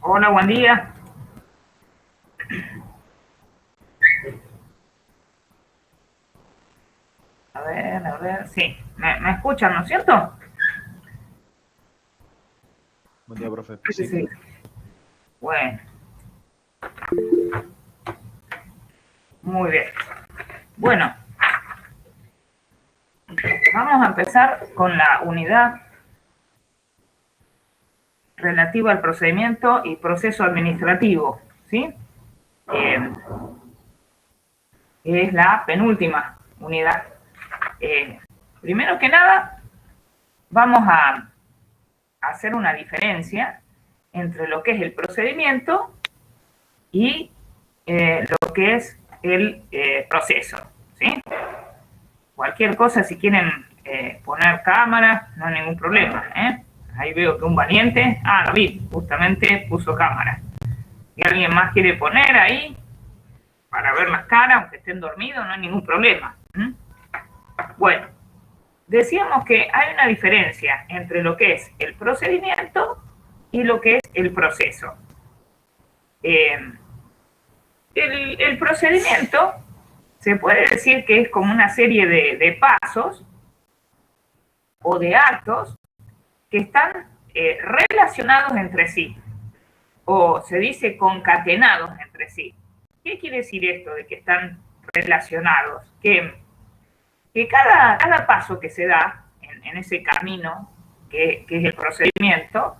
Hola, buen día. A ver, sí. ¿Me escuchan, no es cierto? Buen día, profe. Sí, Sí. sí. Bueno, muy bien. Bueno, vamos a empezar con la unidad relativa al procedimiento y proceso administrativo, ¿sí? Eh, es la penúltima unidad. Eh, Primero que nada, vamos a hacer una diferencia entre lo que es el procedimiento y lo que es el proceso, ¿sí? Cualquier cosa, si quieren poner cámara, no hay ningún problema, ¿eh? Ahí veo que un valiente, David, justamente puso cámara. Si alguien más quiere poner ahí, para ver las caras, aunque estén dormidos, no hay ningún problema. Bueno, decíamos que hay una diferencia entre lo que es el procedimiento y lo que es el proceso. Eh, el procedimiento se puede decir que es como una serie de pasos o de actos que están relacionados entre sí, o se dice concatenados entre sí. ¿Qué quiere decir esto de que están relacionados? Que cada paso que se da en ese camino, que es el procedimiento,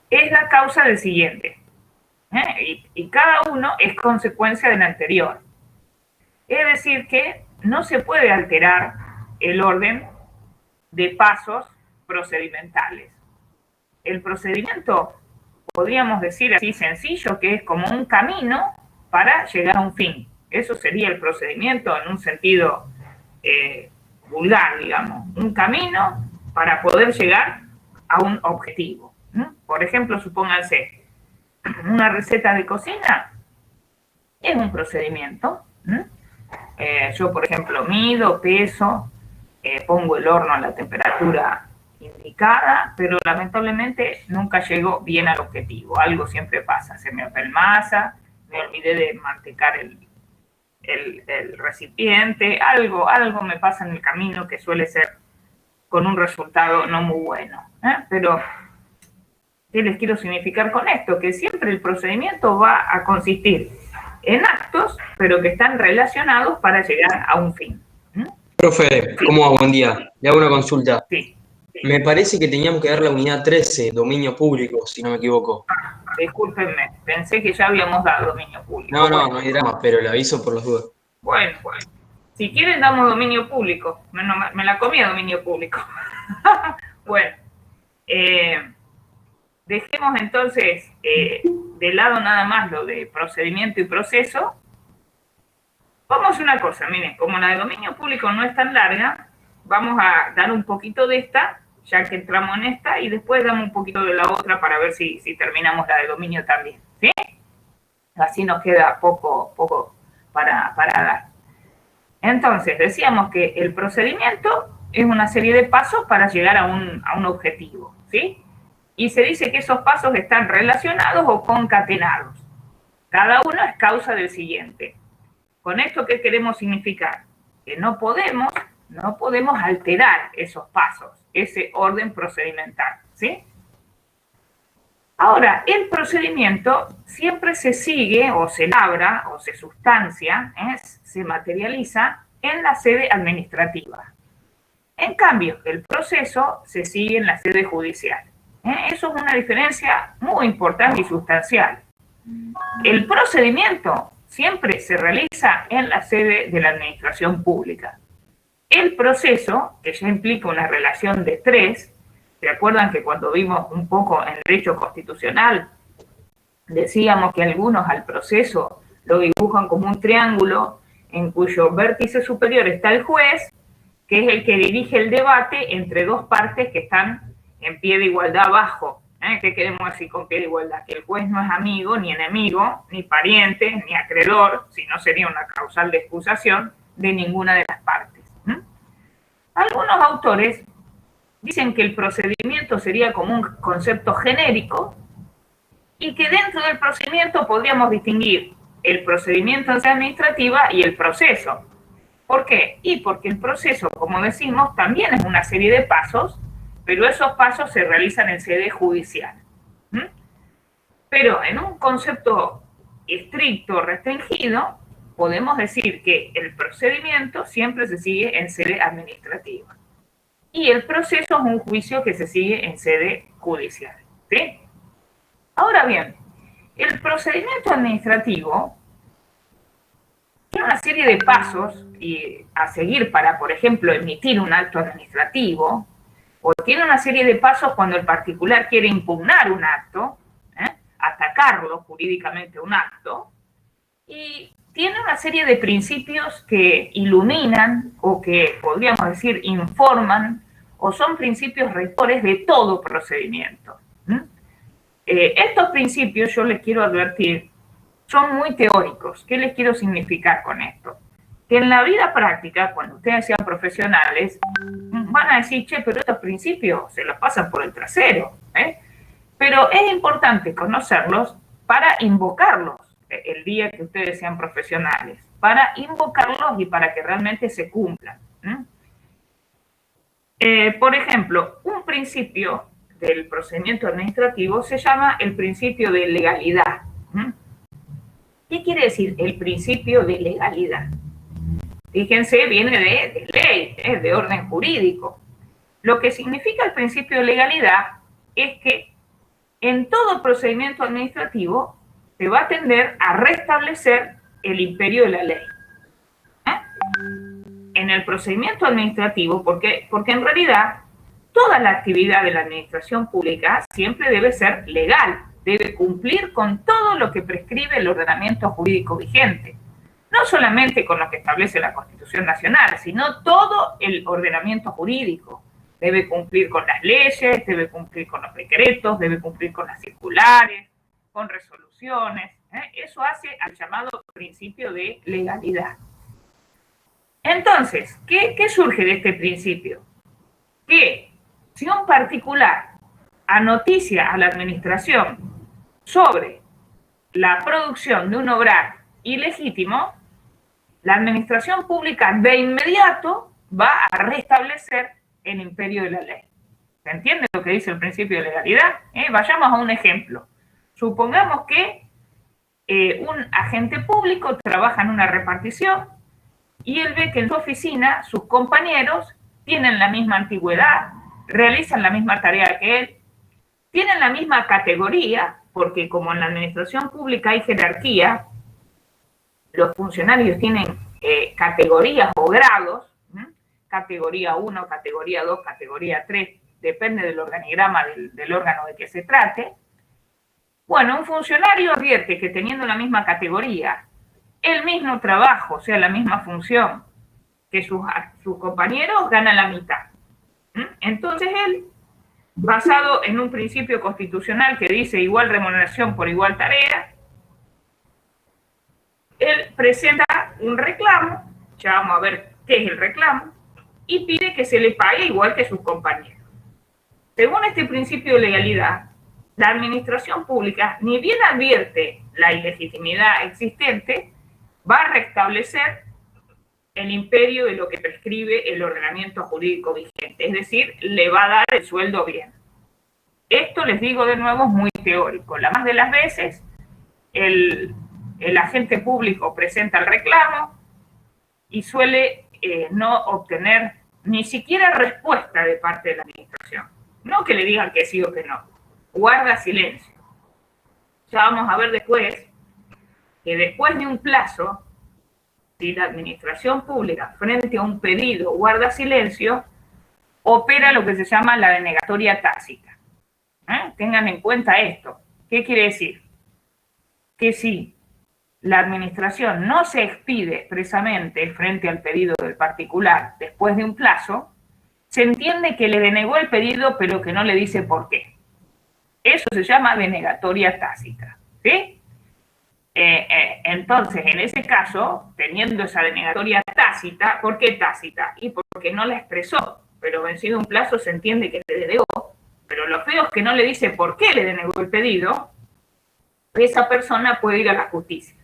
es la causa del siguiente. Y cada uno es consecuencia del anterior. Es decir, que no se puede alterar el orden de pasos procedimentales. El procedimiento, podríamos decir así sencillo, que es como un camino para llegar a un fin. Eso sería el procedimiento en un sentido eh, vulgar, digamos. Un camino para poder llegar a un objetivo. Por ejemplo, supónganse, una receta de cocina es un procedimiento. Yo, por ejemplo, mido, peso, pongo el horno a la temperatura indicada, pero lamentablemente nunca llego bien al objetivo. Algo siempre pasa, se me apelmaza, me olvidé de mantecar el recipiente, algo me pasa en el camino que suele ser con un resultado no muy bueno. Pero, ¿qué les quiero significar con esto? Que siempre el procedimiento va a consistir en actos, pero que están relacionados para llegar a un fin. Profe, Sí, ¿cómo va? Buen día. Le hago una consulta. sí. Me parece que teníamos que dar la unidad 13, dominio público, si no me equivoco. Discúlpenme, pensé que ya habíamos dado dominio público. No, no, Bueno, no hay drama, pero le aviso por las dudas. bueno. Si quieren damos dominio público. Me la comí a dominio público. Bueno, eh, dejemos entonces de lado nada más lo de procedimiento y proceso. Vamos a una cosa, miren, como la de dominio público no es tan larga, vamos a dar un poquito de esta, ya que entramos en esta, y después damos un poquito de la otra para ver si terminamos la de dominio también, ¿sí? Así nos queda poco para dar. Entonces, decíamos que el procedimiento es una serie de pasos para llegar a un objetivo, ¿sí? Y se dice que esos pasos están relacionados o concatenados. Cada uno es causa del siguiente. ¿Con esto qué queremos significar? Que no podemos alterar esos pasos, ese orden procedimental, ¿sí? Ahora, el procedimiento siempre se sigue o se labra o se sustancia, se materializa en la sede administrativa. En cambio, el proceso se sigue en la sede judicial. Eso es una diferencia muy importante y sustancial. El procedimiento siempre se realiza en la sede de la administración pública. El proceso, que ya implica una relación de tres, ¿se acuerdan que cuando vimos un poco en derecho constitucional decíamos que algunos al proceso lo dibujan como un triángulo en cuyo vértice superior está el juez, que es el que dirige el debate entre dos partes que están en pie de igualdad abajo? ¿Qué queremos decir con pie de igualdad? Que el juez no es amigo, ni enemigo, ni pariente, ni acreedor, sino sería una causal de excusación de ninguna de las partes. Algunos autores dicen que el procedimiento sería como un concepto genérico y que dentro del procedimiento podríamos distinguir el procedimiento en sede administrativa y el proceso. ¿Por qué? Y porque el proceso, como decimos, también es una serie de pasos, pero esos pasos se realizan en sede judicial. Pero en un concepto estricto, restringido, podemos decir que el procedimiento siempre se sigue en sede administrativa. Y el proceso es un juicio que se sigue en sede judicial. ¿Sí? Ahora bien, el procedimiento administrativo tiene una serie de pasos a seguir para, por ejemplo, emitir un acto administrativo, o tiene una serie de pasos cuando el particular quiere impugnar un acto, atacarlo jurídicamente un acto, y tiene una serie de principios que iluminan o que podríamos decir informan o son principios rectores de todo procedimiento. Estos principios, yo les quiero advertir, son muy teóricos. ¿Qué les quiero significar con esto? Que en la vida práctica, cuando ustedes sean profesionales, van a decir, che, pero estos principios se los pasan por el trasero. Pero es importante conocerlos para invocarlos el día que ustedes sean profesionales, para invocarlos y para que realmente se cumplan. Por ejemplo, un principio del procedimiento administrativo se llama el principio de legalidad. ¿Qué quiere decir el principio de legalidad? Fíjense, viene de ley, de orden jurídico. Lo que significa el principio de legalidad es que en todo procedimiento administrativo se va a tender a restablecer el imperio de la ley. En el procedimiento administrativo, porque en realidad toda la actividad de la administración pública siempre debe ser legal, debe cumplir con todo lo que prescribe el ordenamiento jurídico vigente. No solamente con lo que establece la Constitución Nacional, sino todo el ordenamiento jurídico. Debe cumplir con las leyes, debe cumplir con los decretos, debe cumplir con las circulares, con resoluciones. Eso hace al llamado principio de legalidad. Entonces, ¿qué surge de este principio? Que si un particular anoticia a la administración sobre la producción de un obrar ilegítimo, la administración pública de inmediato va a restablecer el imperio de la ley. ¿Se entiende lo que dice el principio de legalidad? Vayamos a un ejemplo. Supongamos que un agente público trabaja en una repartición y él ve que en su oficina sus compañeros tienen la misma antigüedad, realizan la misma tarea que él, tienen la misma categoría, porque como en la administración pública hay jerarquía, los funcionarios tienen categorías o grados, categoría 1, categoría 2, categoría 3, depende del organigrama del órgano de que se trate. Bueno, un funcionario advierte que teniendo la misma categoría, el mismo trabajo, o sea, la misma función que sus compañeros, gana la mitad. Entonces él, basado en un principio constitucional que dice igual remuneración por igual tarea, él presenta un reclamo, ya vamos a ver qué es el reclamo, y pide que se le pague igual que sus compañeros. Según este principio de legalidad, la administración pública, ni bien advierte la ilegitimidad existente, va a restablecer el imperio de lo que prescribe el ordenamiento jurídico vigente, es decir, le va a dar el sueldo bien. Esto, les digo de nuevo, es muy teórico. La más de las veces, el agente público presenta el reclamo y suele no obtener ni siquiera respuesta de parte de la administración. No que le digan que sí o que no. Guarda silencio. Ya vamos a ver después que después de un plazo, si la administración pública frente a un pedido guarda silencio, opera lo que se llama la denegatoria tácita. Tengan en cuenta esto. ¿Qué quiere decir? Que si la administración no se expide expresamente frente al pedido del particular después de un plazo, se entiende que le denegó el pedido pero que no le dice por qué. Eso se llama denegatoria tácita. ¿Sí? Entonces, en ese caso, teniendo esa denegatoria tácita, ¿por qué tácita? Y porque no la expresó, pero vencido un plazo se entiende que le denegó, pero lo feo es que no le dice por qué le denegó el pedido, esa persona puede ir a la justicia.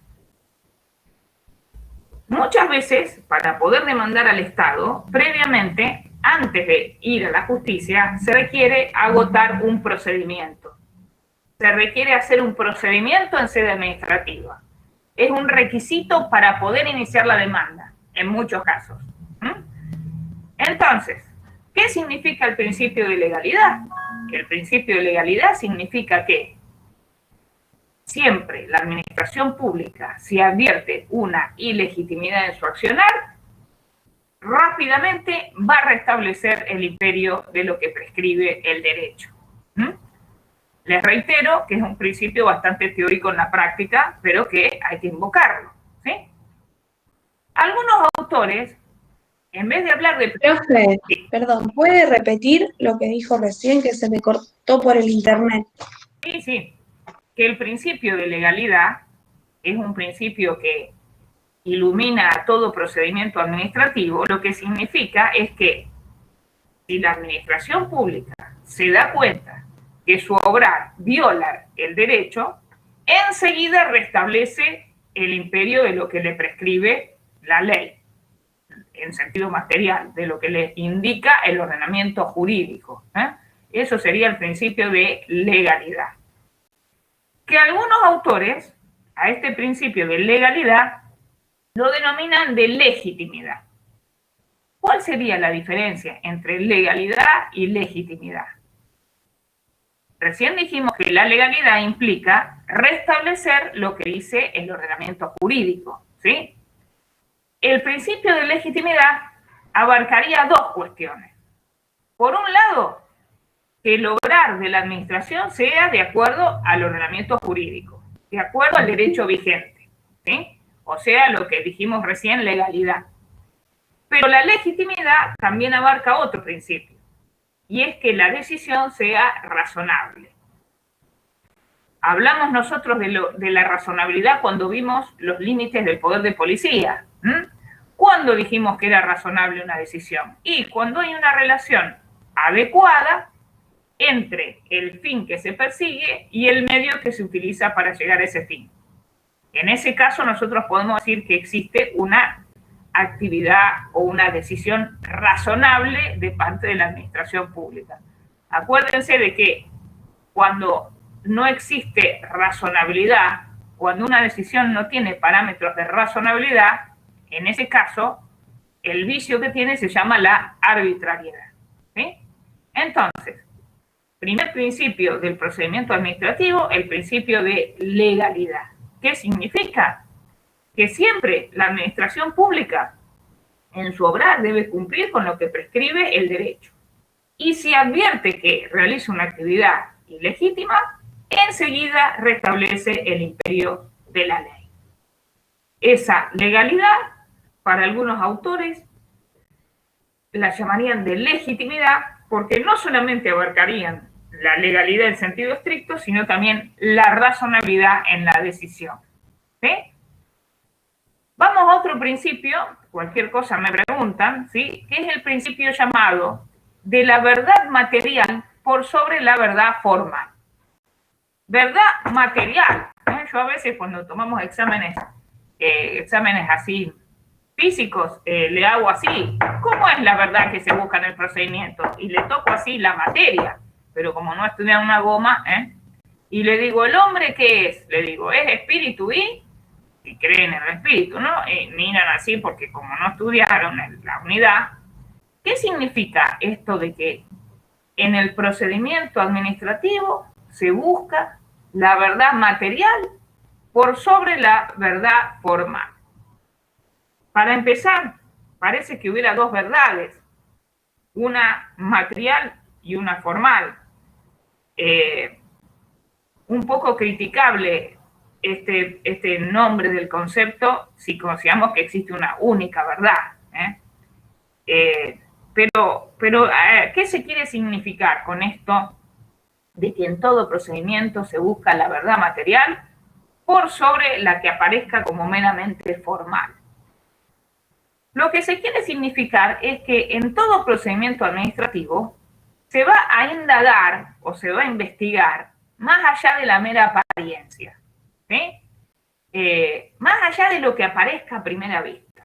Muchas veces, para poder demandar al Estado, previamente, antes de ir a la justicia, se requiere agotar un procedimiento. Se requiere hacer un procedimiento en sede administrativa. Es un requisito para poder iniciar la demanda, en muchos casos. Entonces, ¿qué significa el principio de legalidad? El principio de legalidad significa que siempre la administración pública, si advierte una ilegitimidad en su accionar, rápidamente va a restablecer el imperio de lo que prescribe el derecho. Les reitero que es un principio bastante teórico en la práctica, pero que hay que invocarlo, ¿sí? Algunos autores, en vez de hablar de... Profe, perdón, ¿puede repetir lo que dijo recién, que se me cortó por el internet? Sí, que el principio de legalidad es un principio que ilumina a todo procedimiento administrativo. Lo que significa es que si la administración pública se da cuenta que su obrar viola el derecho, enseguida restablece el imperio de lo que le prescribe la ley, en sentido material, de lo que le indica el ordenamiento jurídico. Eso sería el principio de legalidad. Que algunos autores a este principio de legalidad lo denominan de legitimidad. ¿Cuál sería la diferencia entre legalidad y legitimidad? Recién dijimos que la legalidad implica restablecer lo que dice el ordenamiento jurídico, ¿sí? El principio de legitimidad abarcaría dos cuestiones. Por un lado, que el obrar de la administración sea de acuerdo al ordenamiento jurídico, de acuerdo al derecho vigente, ¿sí? O sea, lo que dijimos recién, legalidad. Pero la legitimidad también abarca otro principio, y es que la decisión sea razonable. Hablamos nosotros de la razonabilidad cuando vimos los límites del poder de policía. ¿Cuándo dijimos que era razonable una decisión? Y cuando hay una relación adecuada entre el fin que se persigue y el medio que se utiliza para llegar a ese fin. En ese caso, nosotros podemos decir que existe una actividad o una decisión razonable de parte de la administración pública. Acuérdense de que cuando no existe razonabilidad, cuando una decisión no tiene parámetros de razonabilidad, en ese caso, el vicio que tiene se llama la arbitrariedad, ¿sí? Entonces, primer principio del procedimiento administrativo, el principio de legalidad. ¿Qué significa? Que siempre la administración pública en su obrar debe cumplir con lo que prescribe el derecho. Y si advierte que realiza una actividad ilegítima, enseguida restablece el imperio de la ley. Esa legalidad, para algunos autores, la llamarían de legitimidad, porque no solamente abarcarían la legalidad en sentido estricto, sino también la razonabilidad en la decisión, ¿sí? Vamos a otro principio, cualquier cosa me preguntan, ¿sí? Que es el principio llamado de la verdad material por sobre la verdad formal. Verdad material. Yo a veces cuando tomamos exámenes así físicos, le hago así, ¿cómo es la verdad que se busca en el procedimiento? Y le toco así la materia, pero como no estudian una goma, y le digo, ¿el hombre qué es? Le digo, es espíritu y creen en el espíritu, ¿no? Y miran así porque como no estudiaron la unidad. ¿Qué significa esto de que en el procedimiento administrativo se busca la verdad material por sobre la verdad formal? Para empezar, parece que hubiera dos verdades, una material y una formal. Un poco criticable este nombre del concepto si consideramos que existe una única verdad. Pero ¿qué se quiere significar con esto de que en todo procedimiento se busca la verdad material por sobre la que aparezca como meramente formal? Lo que se quiere significar es que en todo procedimiento administrativo se va a indagar o se va a investigar más allá de la mera apariencia. ¿sí? Más allá de lo que aparezca a primera vista.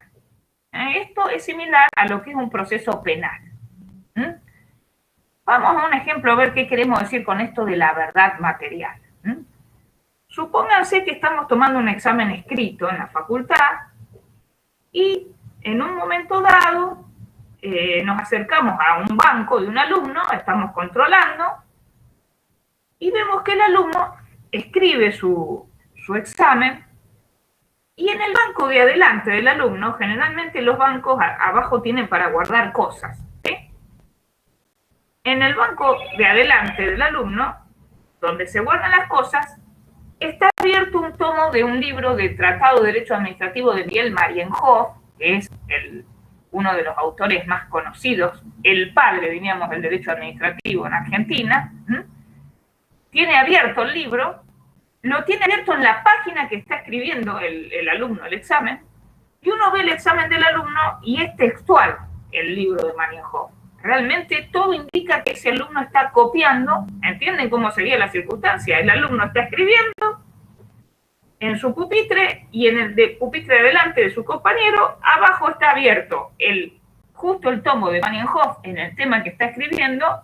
Esto es similar a lo que es un proceso penal. Vamos a un ejemplo a ver qué queremos decir con esto de la verdad material. Supónganse que estamos tomando un examen escrito en la facultad y en un momento dado nos acercamos a un banco de un alumno, estamos controlando y vemos que el alumno escribe su examen y en el banco de adelante del alumno, generalmente los bancos abajo tienen para guardar cosas. ¿Sí? En el banco de adelante del alumno, donde se guardan las cosas, está abierto un tomo de un libro de Tratado de Derecho Administrativo de Miguel Marienhoff, que es uno de los autores más conocidos, el padre, diríamos, del derecho administrativo en Argentina. Tiene abierto el libro, lo tiene abierto en la página que está escribiendo el alumno el examen, y uno ve el examen del alumno y es textual el libro de Marienhoff. Realmente todo indica que ese alumno está copiando. ¿Entienden cómo sería la circunstancia? El alumno está escribiendo en su pupitre y en el pupitre delante de su compañero, abajo está abierto justo el tomo de Marienhoff en el tema que está escribiendo,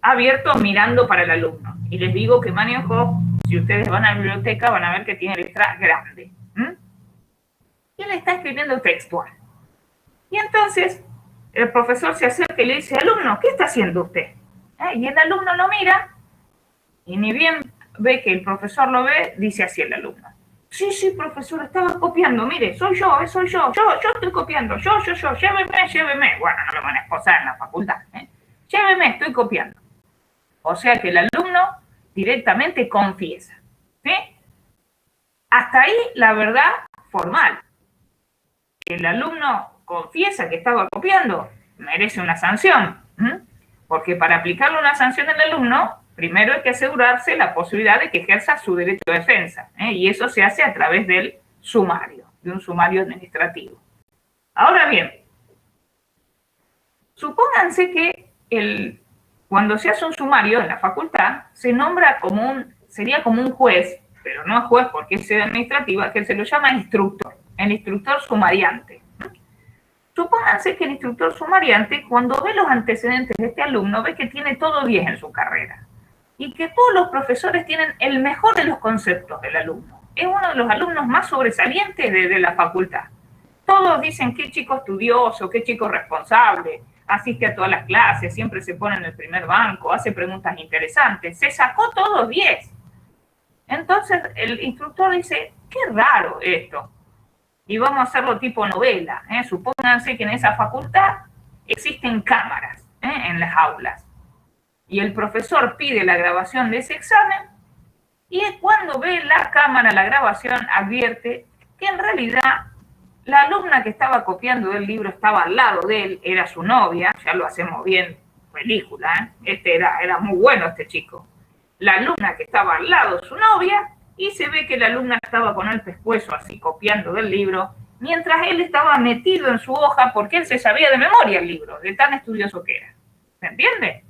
abierto mirando para el alumno. Y les digo que Marienhoff, si ustedes van a la biblioteca, van a ver que tiene letra grande. Y él está escribiendo textual. Y entonces el profesor se acerca y le dice, alumno, ¿qué está haciendo usted? Y el alumno lo mira y ni bien ve que el profesor lo ve, dice así el alumno. Sí, profesor, estaba copiando, mire, soy yo, yo estoy copiando, yo, lléveme. Bueno, no lo van a esposar en la facultad, lléveme, estoy copiando. O sea que el alumno directamente confiesa, ¿sí? Hasta ahí la verdad formal. El alumno confiesa que estaba copiando, merece una sanción, porque para aplicarle una sanción al alumno, primero hay que asegurarse la posibilidad de que ejerza su derecho de defensa, y eso se hace a través del sumario, de un sumario administrativo. Ahora bien, supónganse que cuando se hace un sumario en la facultad, se nombra sería como un juez, pero no es juez porque es sede administrativa, que se lo llama instructor, el instructor sumariante. Supónganse que el instructor sumariante, cuando ve los antecedentes de este alumno, ve que tiene todo 10 en su carrera y que todos los profesores tienen el mejor de los conceptos del alumno. Es uno de los alumnos más sobresalientes de la facultad. Todos dicen qué chico estudioso, qué chico responsable, asiste a todas las clases, siempre se pone en el primer banco, hace preguntas interesantes, se sacó todos 10. Entonces el instructor dice, qué raro esto. Y vamos a hacerlo tipo novela. Supónganse que en esa facultad existen cámaras en las aulas. Y el profesor pide la grabación de ese examen y cuando ve la cámara, la grabación, advierte que en realidad la alumna que estaba copiando del libro estaba al lado de él, era su novia, ya lo hacemos bien película, era muy bueno este chico. La alumna que estaba al lado, su novia, y se ve que la alumna estaba con el pescuezo así copiando del libro, mientras él estaba metido en su hoja porque él se sabía de memoria el libro, de tan estudioso que era. ¿Se entiende?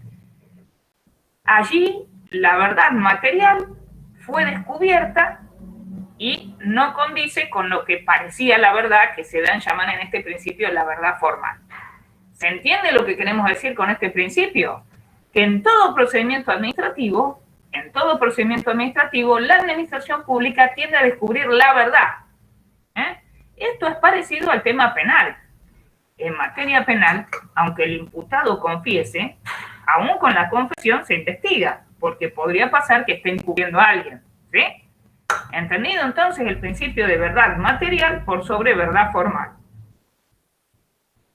Allí la verdad material fue descubierta y no condice con lo que parecía la verdad, que se llaman en este principio la verdad formal. ¿Se entiende lo que queremos decir con este principio? Que en todo procedimiento administrativo, la administración pública tiende a descubrir la verdad. Esto es parecido al tema penal. En materia penal, aunque el imputado confiese, aún con la confesión se investiga, porque podría pasar que esté encubriendo a alguien, ¿sí? ¿Entendido entonces el principio de verdad material por sobre verdad formal?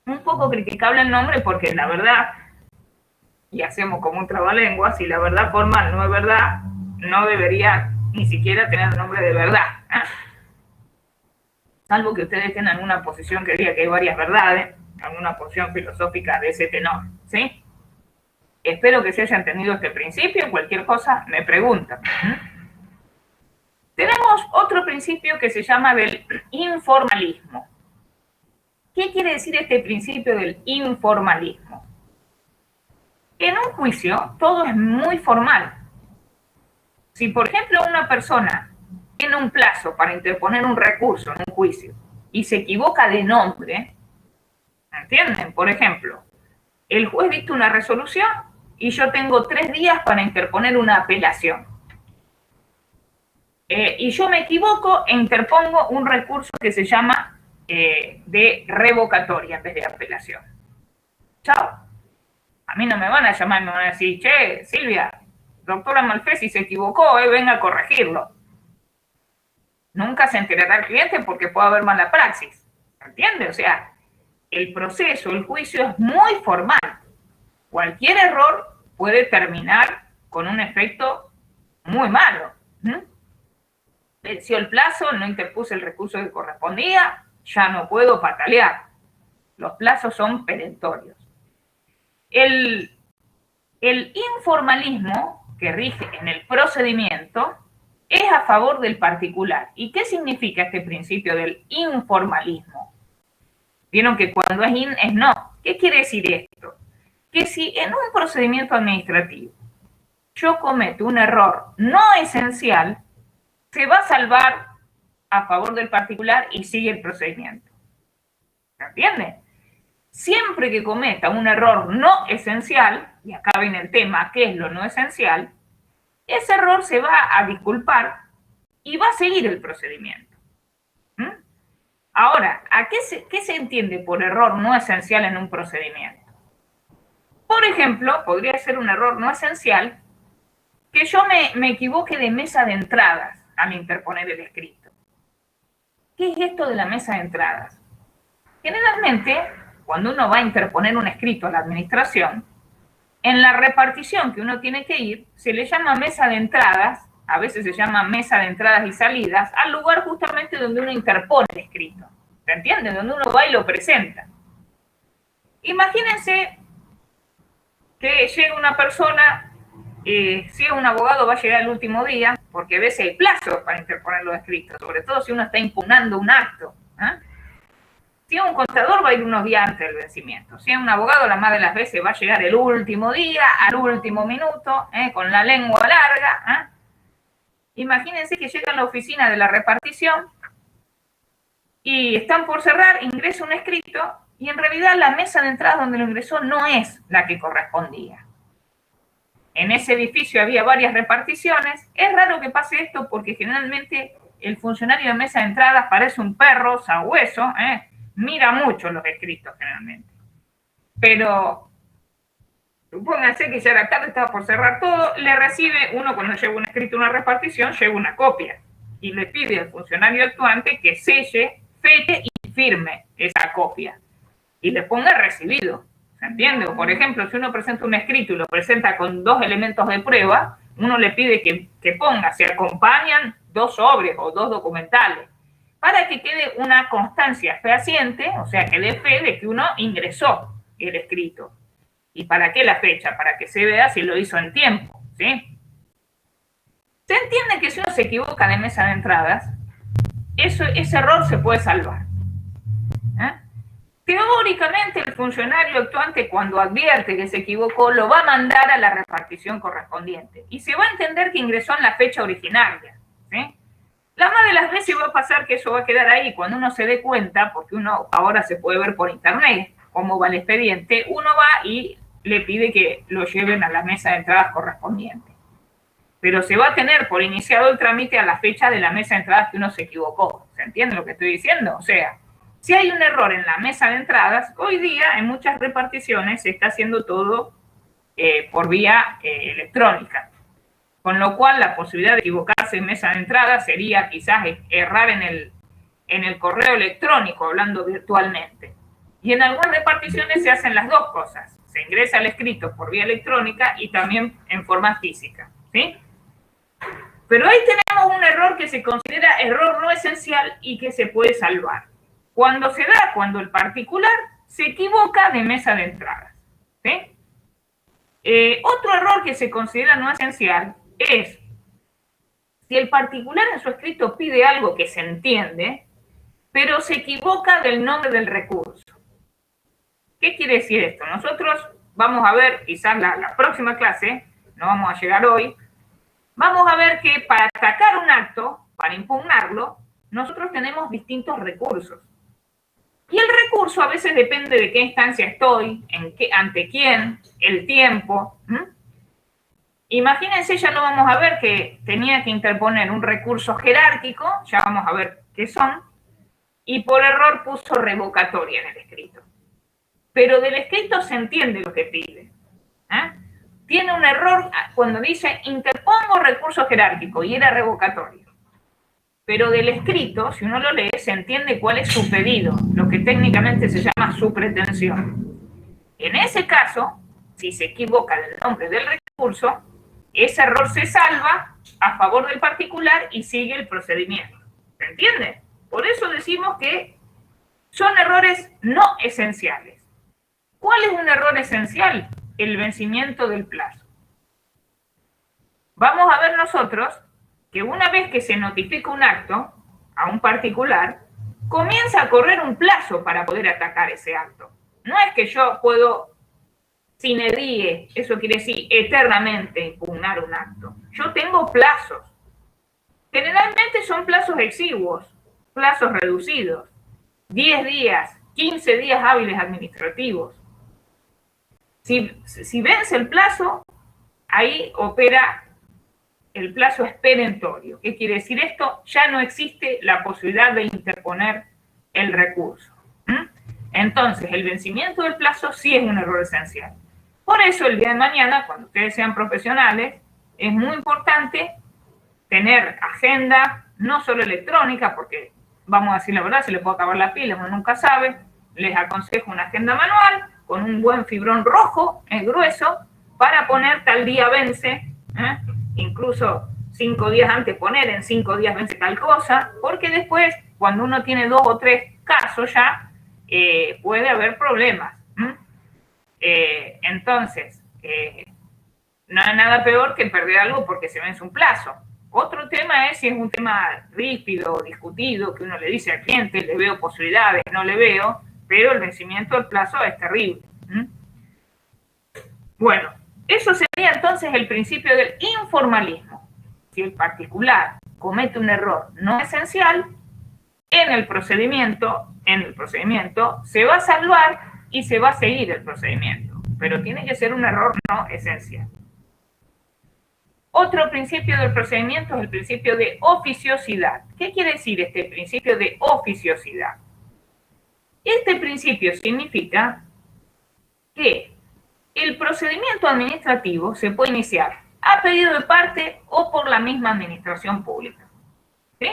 Un poco criticable el nombre porque la verdad, y hacemos como un trabalenguas, si la verdad formal no es verdad, no debería ni siquiera tener el nombre de verdad. Salvo que ustedes tengan alguna posición que diga que hay varias verdades, alguna posición filosófica de ese tenor, ¿sí? Espero que se haya entendido este principio. Cualquier cosa me preguntan. Tenemos otro principio que se llama del informalismo. ¿Qué quiere decir este principio del informalismo? En un juicio todo es muy formal. Si, por ejemplo, una persona tiene un plazo para interponer un recurso en un juicio y se equivoca de nombre, ¿entienden? Por ejemplo, el juez dicta una resolución y yo tengo 3 días para interponer una apelación. Y yo me equivoco e interpongo un recurso que se llama de revocatoria en vez de apelación. Chao. A mí no me van a llamar y me van a decir, che, Silvia, doctora Malfesi se equivocó, venga a corregirlo. Nunca se enterará el cliente porque puede haber mala praxis. ¿Entiende? O sea, el proceso, el juicio es muy formal. Cualquier error puede terminar con un efecto muy malo. Venció el plazo, no interpuse el recurso que correspondía, ya no puedo patalear. Los plazos son perentorios. El informalismo que rige en el procedimiento es a favor del particular. ¿Y qué significa este principio del informalismo? Vieron que cuando es in es no. ¿Qué quiere decir esto? Que si en un procedimiento administrativo yo cometo un error no esencial, se va a salvar a favor del particular y sigue el procedimiento. ¿Se entiende? Siempre que cometa un error no esencial, y acá viene el tema, ¿qué es lo no esencial? Ese error se va a disculpar y va a seguir el procedimiento. Ahora, ¿qué se entiende por error no esencial en un procedimiento? Por ejemplo, podría ser un error no esencial que yo me equivoque de mesa de entradas al interponer el escrito. ¿Qué es esto de la mesa de entradas? Generalmente, cuando uno va a interponer un escrito a la administración, en la repartición que uno tiene que ir, se le llama mesa de entradas, a veces se llama mesa de entradas y salidas, al lugar justamente donde uno interpone el escrito. ¿Se entiende? Donde uno va y lo presenta. Imagínense que llega una persona, si es un abogado va a llegar el último día, porque a veces hay plazos para interponer los escritos, sobre todo si uno está impugnando un acto. Si es un contador va a ir unos días antes del vencimiento. Si es un abogado, la más de las veces va a llegar el último día, al último minuto, con la lengua larga. Imagínense que llega a la oficina de la repartición y están por cerrar, ingresa un escrito y en realidad la mesa de entrada donde lo ingresó no es la que correspondía. En ese edificio había varias reparticiones. Es raro que pase esto porque generalmente el funcionario de mesa de entrada parece un perro sabueso, mira mucho los escritos generalmente. Pero supónganse que ya era tarde, estaba por cerrar todo, le recibe uno cuando lleva un escrito a una repartición, lleva una copia y le pide al funcionario actuante que selle, feche y firme esa copia y le ponga recibido. ¿Se entiende? O por ejemplo, si uno presenta un escrito y lo presenta con 2 elementos de prueba, uno le pide que ponga, se acompañan 2 sobres o 2 documentales, para que quede una constancia fehaciente, o sea, que dé fe de que uno ingresó el escrito. ¿Y para qué la fecha? Para que se vea si lo hizo en tiempo, ¿sí? ¿Se entiende que si uno se equivoca de mesa de entradas, ese error se puede salvar? Teóricamente, el funcionario actuante, cuando advierte que se equivocó, lo va a mandar a la repartición correspondiente y se va a entender que ingresó en la fecha originaria, ¿sí? La más de las veces va a pasar que eso va a quedar ahí. Cuando uno se dé cuenta, porque uno ahora se puede ver por internet cómo va el expediente, uno va y le pide que lo lleven a la mesa de entradas correspondiente. Pero se va a tener por iniciado el trámite a la fecha de la mesa de entradas que uno se equivocó. ¿Se entiende lo que estoy diciendo? O sea, si hay un error en la mesa de entradas, hoy día en muchas reparticiones se está haciendo todo por vía electrónica. Con lo cual la posibilidad de equivocarse en mesa de entrada sería quizás errar en el correo electrónico, hablando virtualmente. Y en algunas reparticiones se hacen las 2 cosas. Se ingresa el escrito por vía electrónica y también en forma física, ¿sí? Pero ahí tenemos un error que se considera error no esencial y que se puede salvar. Cuando se da, cuando el particular se equivoca de mesa de entradas, ¿sí? Otro error que se considera no esencial es si el particular en su escrito pide algo que se entiende, pero se equivoca del nombre del recurso. ¿Qué quiere decir esto? Nosotros vamos a ver, quizás la próxima clase, no vamos a llegar hoy, vamos a ver que para atacar un acto, para impugnarlo, nosotros tenemos distintos recursos. Y el recurso a veces depende de qué instancia estoy, ante quién, el tiempo. Imagínense, ya no vamos a ver que tenía que interponer un recurso jerárquico, ya vamos a ver qué son, y por error puso revocatoria en el escrito. Pero del escrito se entiende lo que pide. Tiene un error cuando dice interpongo recurso jerárquico y era revocatorio. Pero del escrito, si uno lo lee, se entiende cuál es su pedido, lo que técnicamente se llama su pretensión. En ese caso, si se equivoca el nombre del recurso, ese error se salva a favor del particular y sigue el procedimiento. ¿Se entiende? Por eso decimos que son errores no esenciales. ¿Cuál es un error esencial? El vencimiento del plazo. Vamos a ver nosotros que una vez que se notifica un acto a un particular, comienza a correr un plazo para poder atacar ese acto. No es que yo puedo, sine die, eso quiere decir eternamente impugnar un acto. Yo tengo plazos. Generalmente son plazos exiguos, plazos reducidos, 10 días, 15 días hábiles administrativos. Si vence el plazo, ahí opera el plazo es perentorio. ¿Qué quiere decir esto? Ya no existe la posibilidad de interponer el recurso. Entonces, el vencimiento del plazo sí es un error esencial. Por eso, el día de mañana, cuando ustedes sean profesionales, es muy importante tener agenda, no solo electrónica, porque, vamos a decir la verdad, se le puede acabar la pila, uno nunca sabe. Les aconsejo una agenda manual con un buen fibrón rojo, grueso, para poner tal día vence, incluso 5 días antes poner, en 5 días vence tal cosa, porque después, cuando uno tiene 2 o 3 casos ya, puede haber problemas. Entonces, no hay nada peor que perder algo porque se vence un plazo. Otro tema es si es un tema ríspido, discutido, que uno le dice al cliente, le veo posibilidades, no le veo, pero el vencimiento del plazo es terrible. Bueno, eso sería entonces el principio del informalismo. Si el particular comete un error no esencial, en el procedimiento se va a salvar y se va a seguir el procedimiento, pero tiene que ser un error no esencial. Otro principio del procedimiento es el principio de oficiosidad. ¿Qué quiere decir este principio de oficiosidad? Este principio significa que el procedimiento administrativo se puede iniciar a pedido de parte o por la misma administración pública. ¿Sí?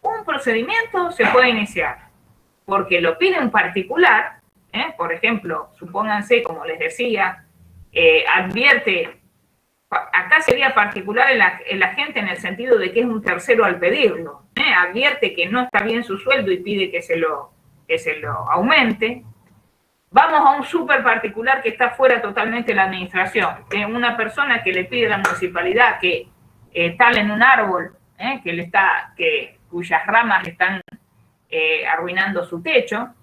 Un procedimiento se puede iniciar porque lo pide un particular, por ejemplo, supónganse, como les decía, advierte, acá sería particular el agente en el sentido de que es un tercero al pedirlo, advierte que no está bien su sueldo y pide que se lo aumente. Vamos a un súper particular que está fuera totalmente de la administración, una persona que le pide a la municipalidad que talen un árbol, cuyas ramas le están arruinando su techo.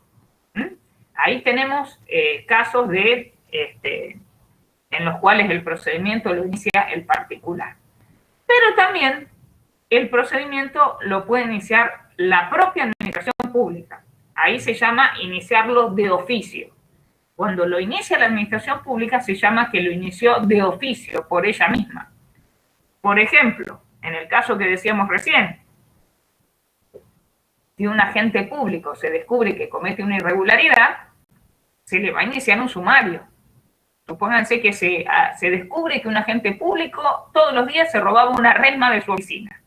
Ahí tenemos casos en los cuales el procedimiento lo inicia el particular. Pero también el procedimiento lo puede iniciar la propia administración pública. Ahí se llama iniciarlo de oficio. Cuando lo inicia la administración pública se llama que lo inició de oficio por ella misma. Por ejemplo, en el caso que decíamos recién, si un agente público se descubre que comete una irregularidad, se le va a iniciar un sumario. Supónganse que se descubre que un agente público todos los días se robaba una resma de su oficina.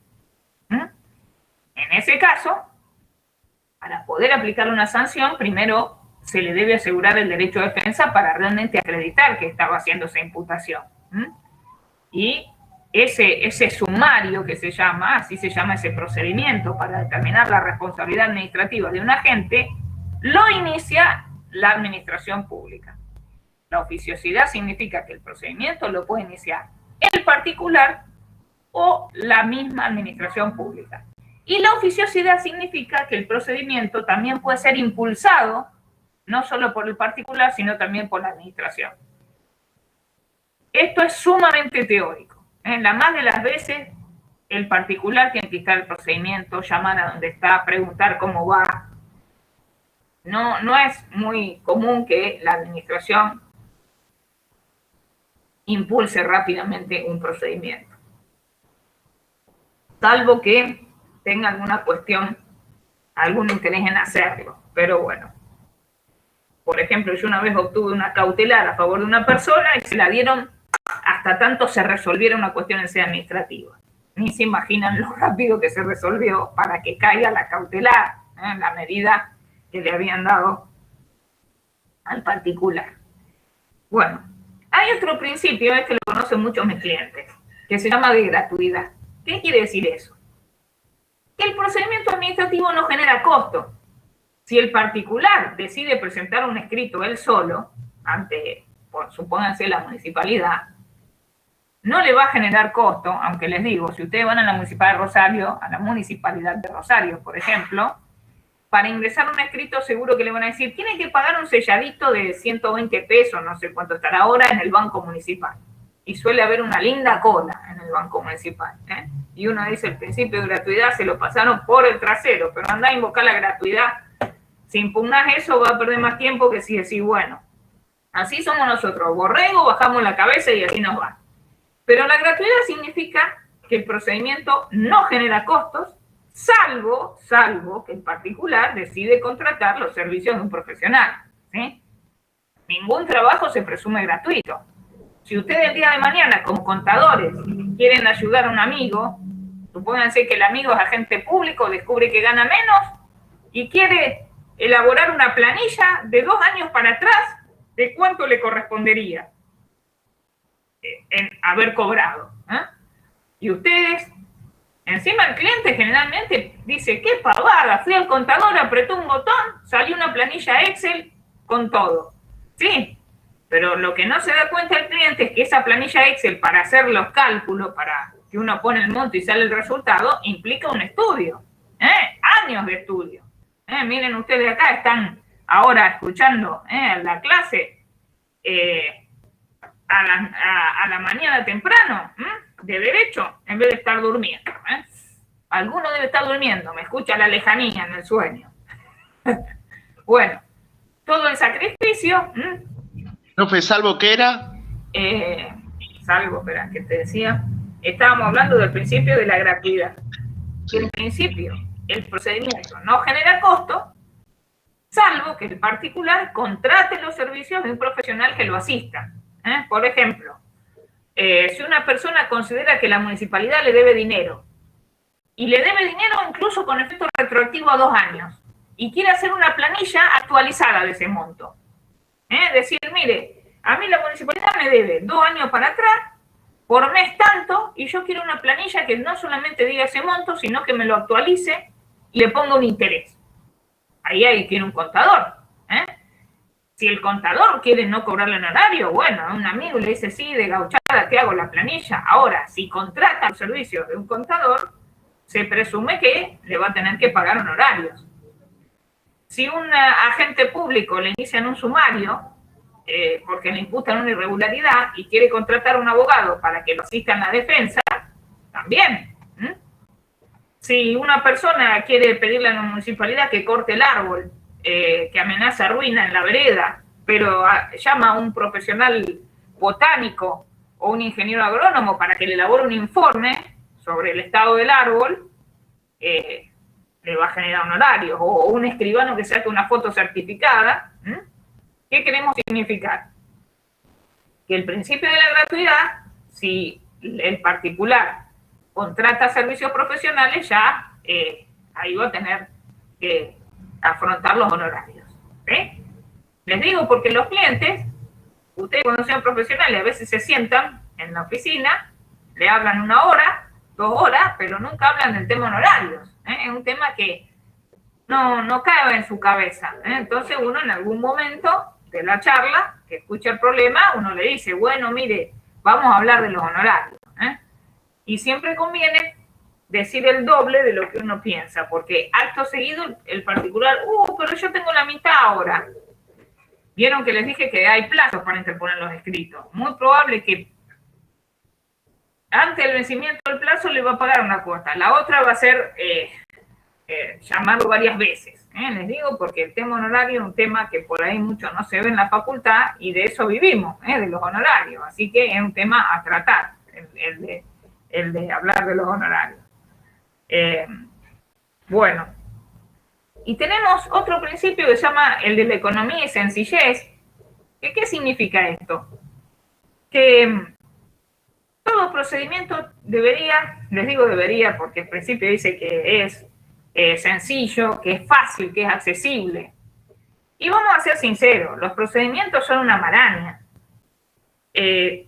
En ese caso, para poder aplicar una sanción, primero se le debe asegurar el derecho de defensa para realmente acreditar que estaba haciendo esa imputación. Y ese sumario que se llama, así se llama ese procedimiento para determinar la responsabilidad administrativa de un agente, lo inicia la administración pública. La oficiosidad significa que el procedimiento lo puede iniciar el particular o la misma administración pública. Y la oficiosidad significa que el procedimiento también puede ser impulsado no solo por el particular, sino también por la administración. Esto es sumamente teórico. La más de las veces el particular tiene que estar el procedimiento, llamar a donde está, preguntar cómo va. No es muy común que la administración impulse rápidamente un procedimiento, salvo que tenga alguna cuestión, algún interés en hacerlo. Pero bueno, por ejemplo, yo una vez obtuve una cautelar a favor de una persona y se la dieron hasta tanto se resolviera una cuestión en sede administrativa. Ni se imaginan lo rápido que se resolvió para que caiga la cautelar, la medida que le habían dado al particular. Bueno, hay otro principio, que lo conocen muchos mis clientes, que se llama de gratuidad. ¿Qué quiere decir eso? Que el procedimiento administrativo no genera costo. Si el particular decide presentar un escrito él solo, ante, supónganse, la municipalidad, no le va a generar costo, aunque les digo, si ustedes van a la Municipalidad de Rosario, a la Municipalidad de Rosario, por ejemplo, para ingresar un escrito seguro que le van a decir, tiene que pagar un selladito de 120 pesos, no sé cuánto estará ahora, en el banco municipal. Y suele haber una linda cola en el banco municipal. Y uno dice, el principio de gratuidad se lo pasaron por el trasero, pero anda a invocar la gratuidad. Si impugnás eso, va a perder más tiempo que si decís, bueno, así somos nosotros, borrego, bajamos la cabeza y así nos va. Pero la gratuidad significa que el procedimiento no genera costos, salvo que el particular decide contratar los servicios de un profesional. ¿Sí? Ningún trabajo se presume gratuito. Si ustedes el día de mañana, como contadores, quieren ayudar a un amigo, supónganse que el amigo es agente público, descubre que gana menos y quiere elaborar una planilla de 2 años para atrás de cuánto le correspondería en haber cobrado. Y ustedes, encima el cliente generalmente dice, qué pavada, fui al contador, apretó un botón, salió una planilla Excel con todo. Sí, pero lo que no se da cuenta el cliente es que esa planilla Excel, para hacer los cálculos, para que uno pone el monto y sale el resultado, implica un estudio, años de estudio. Miren ustedes acá, están ahora escuchando la clase a la mañana temprano, de derecho, en vez de estar durmiendo. Alguno debe estar durmiendo, me escucha la lejanía en el sueño. Bueno, todo el sacrificio. Profe, ¿salvo qué era? Salvo, espera, ¿qué te decía? Estábamos hablando del principio de la gratuidad. En principio, el procedimiento no genera costo, salvo que el particular contrate los servicios de un profesional que lo asista. Por ejemplo, si una persona considera que la municipalidad le debe dinero, y le debe dinero incluso con efecto retroactivo a 2 años, y quiere hacer una planilla actualizada de ese monto. Decir, mire, a mí la municipalidad me debe 2 años para atrás, por mes tanto, y yo quiero una planilla que no solamente diga ese monto, sino que me lo actualice y le ponga un interés. Ahí tiene un contador. Si el contador quiere no cobrarle en horario, bueno, a un amigo le dice, sí, de gauchada te hago la planilla. Ahora, si contrata los servicios de un contador, se presume que le va a tener que pagar honorarios. Si un agente público le inician un sumario, porque le imputan una irregularidad y quiere contratar a un abogado para que lo asista en la defensa, también. Si una persona quiere pedirle a la municipalidad que corte el árbol, que amenaza ruina en la vereda, pero llama a un profesional botánico o un ingeniero agrónomo para que le elabore un informe sobre el estado del árbol, le va a generar honorarios, o un escribano que saque una foto certificada. ¿Qué queremos significar? Que el principio de la gratuidad, si el particular contrata servicios profesionales, ya ahí va a tener que afrontar los honorarios. Les digo porque los clientes, ustedes cuando sean profesionales, a veces se sientan en la oficina, le hablan 1 hora, 2 horas, pero nunca hablan del tema honorarios. Es un tema que no cabe en su cabeza. Entonces uno en algún momento de la charla, que escucha el problema, uno le dice, bueno, mire, vamos a hablar de los honorarios. Y siempre conviene decir el doble de lo que uno piensa, porque acto seguido el particular, pero yo tengo la mitad ahora. Vieron que les dije que hay plazos para interponer los escritos. Muy probable que antes del vencimiento del plazo le va a pagar una cuota. La otra va a ser llamarlo varias veces. Les digo, porque el tema honorario es un tema que por ahí mucho no se ve en la facultad y de eso vivimos, de los honorarios. Así que es un tema a tratar, el de hablar de los honorarios. Bueno, y tenemos otro principio que se llama el de la economía y sencillez. ¿Qué significa esto? Que todo procedimiento debería, les digo debería porque el principio dice que es sencillo, que es fácil, que es accesible. Y vamos a ser sinceros, los procedimientos son una maraña.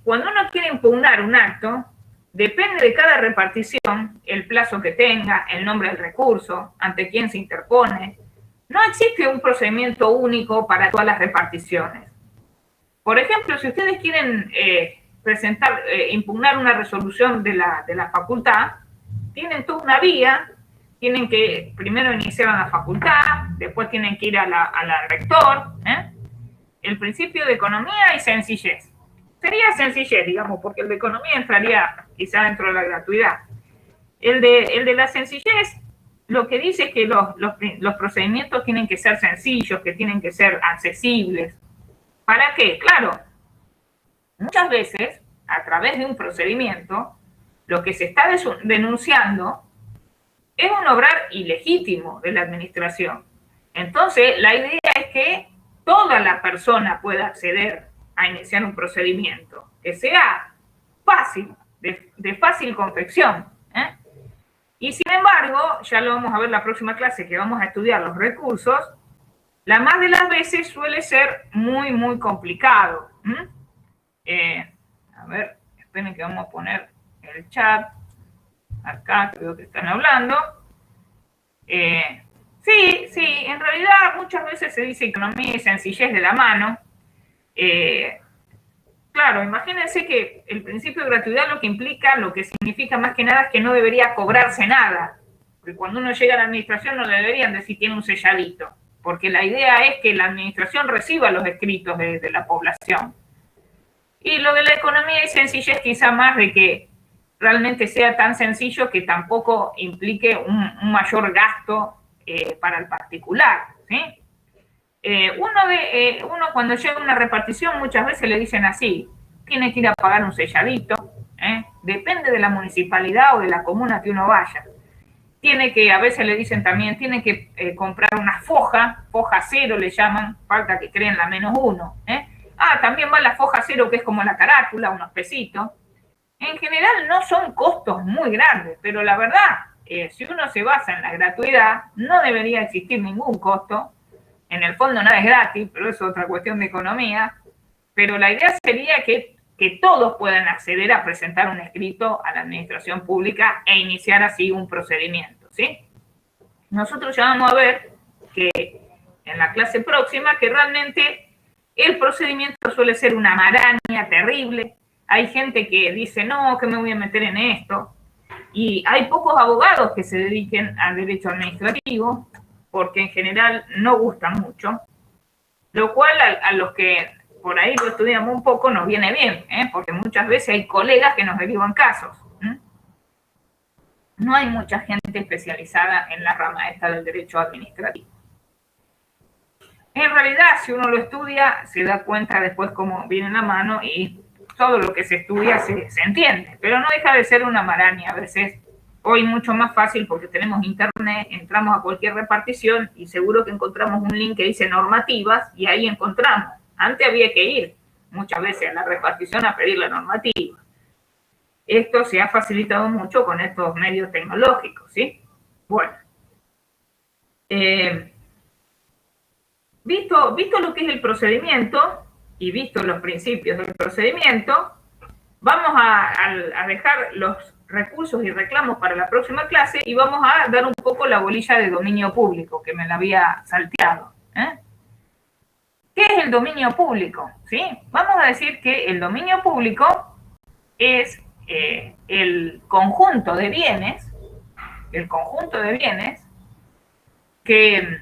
Cuando uno quiere impugnar un acto, depende de cada repartición, el plazo que tenga, el nombre del recurso, ante quién se interpone. No existe un procedimiento único para todas las reparticiones. Por ejemplo, si ustedes quieren impugnar una resolución de la facultad, tienen toda una vía, tienen que primero iniciar en la facultad, después tienen que ir a la rector. El principio de economía y sencillez. Sería sencillez, digamos, porque el de economía entraría quizá dentro de la gratuidad. El de la sencillez, lo que dice es que los procedimientos tienen que ser sencillos, que tienen que ser accesibles. ¿Para qué? Claro, muchas veces, a través de un procedimiento, lo que se está denunciando es un obrar ilegítimo de la administración. Entonces, la idea es que toda la persona pueda acceder a iniciar un procedimiento, que sea fácil, de fácil confección. Y sin embargo, ya lo vamos a ver la próxima clase, que vamos a estudiar los recursos, la más de las veces suele ser muy, muy complicado. A ver, esperen que vamos a poner el chat. Acá creo que están hablando. Sí, en realidad muchas veces se dice economía y sencillez de la mano. Claro, imagínense que el principio de gratuidad lo que implica, lo que significa más que nada es que no debería cobrarse nada. Porque cuando uno llega a la administración no le deberían decir tiene un selladito. Porque la idea es que la administración reciba los escritos de la población. Y lo de la economía y sencillez quizá más de que realmente sea tan sencillo que tampoco implique un mayor gasto para el particular, ¿sí? Uno cuando llega a una repartición muchas veces le dicen así, tiene que ir a pagar un selladito, depende de la municipalidad o de la comuna que uno vaya. Tiene que, a veces le dicen también, tiene que comprar una foja 0 le llaman, falta que creen la -1. También va la foja 0 que es como la carátula, unos pesitos. En general no son costos muy grandes, pero la verdad, si uno se basa en la gratuidad, no debería existir ningún costo. En el fondo nada es gratis, pero eso es otra cuestión de economía. Pero la idea sería que todos puedan acceder a presentar un escrito a la administración pública e iniciar así un procedimiento, ¿sí? Nosotros ya vamos a ver que en la clase próxima que realmente el procedimiento suele ser una maraña terrible. Hay gente que dice, no, que me voy a meter en esto. Y hay pocos abogados que se dediquen al derecho administrativo, porque en general no gustan mucho, lo cual a los que por ahí lo estudiamos un poco nos viene bien, porque muchas veces hay colegas que nos derivan casos. No hay mucha gente especializada en la rama esta del derecho administrativo. En realidad, si uno lo estudia, se da cuenta después cómo viene la mano y todo lo que se estudia se entiende, pero no deja de ser una maraña a veces. Hoy mucho más fácil porque tenemos internet, entramos a cualquier repartición y seguro que encontramos un link que dice normativas y ahí encontramos. Antes había que ir muchas veces a la repartición a pedir la normativa. Esto se ha facilitado mucho con estos medios tecnológicos, ¿sí? Bueno. Visto lo que es el procedimiento y visto los principios del procedimiento, vamos a dejar los recursos y reclamos para la próxima clase y vamos a dar un poco la bolilla de dominio público, que me la había salteado. ¿Qué es el dominio público? ¿Sí? Vamos a decir que el dominio público es el conjunto de bienes que,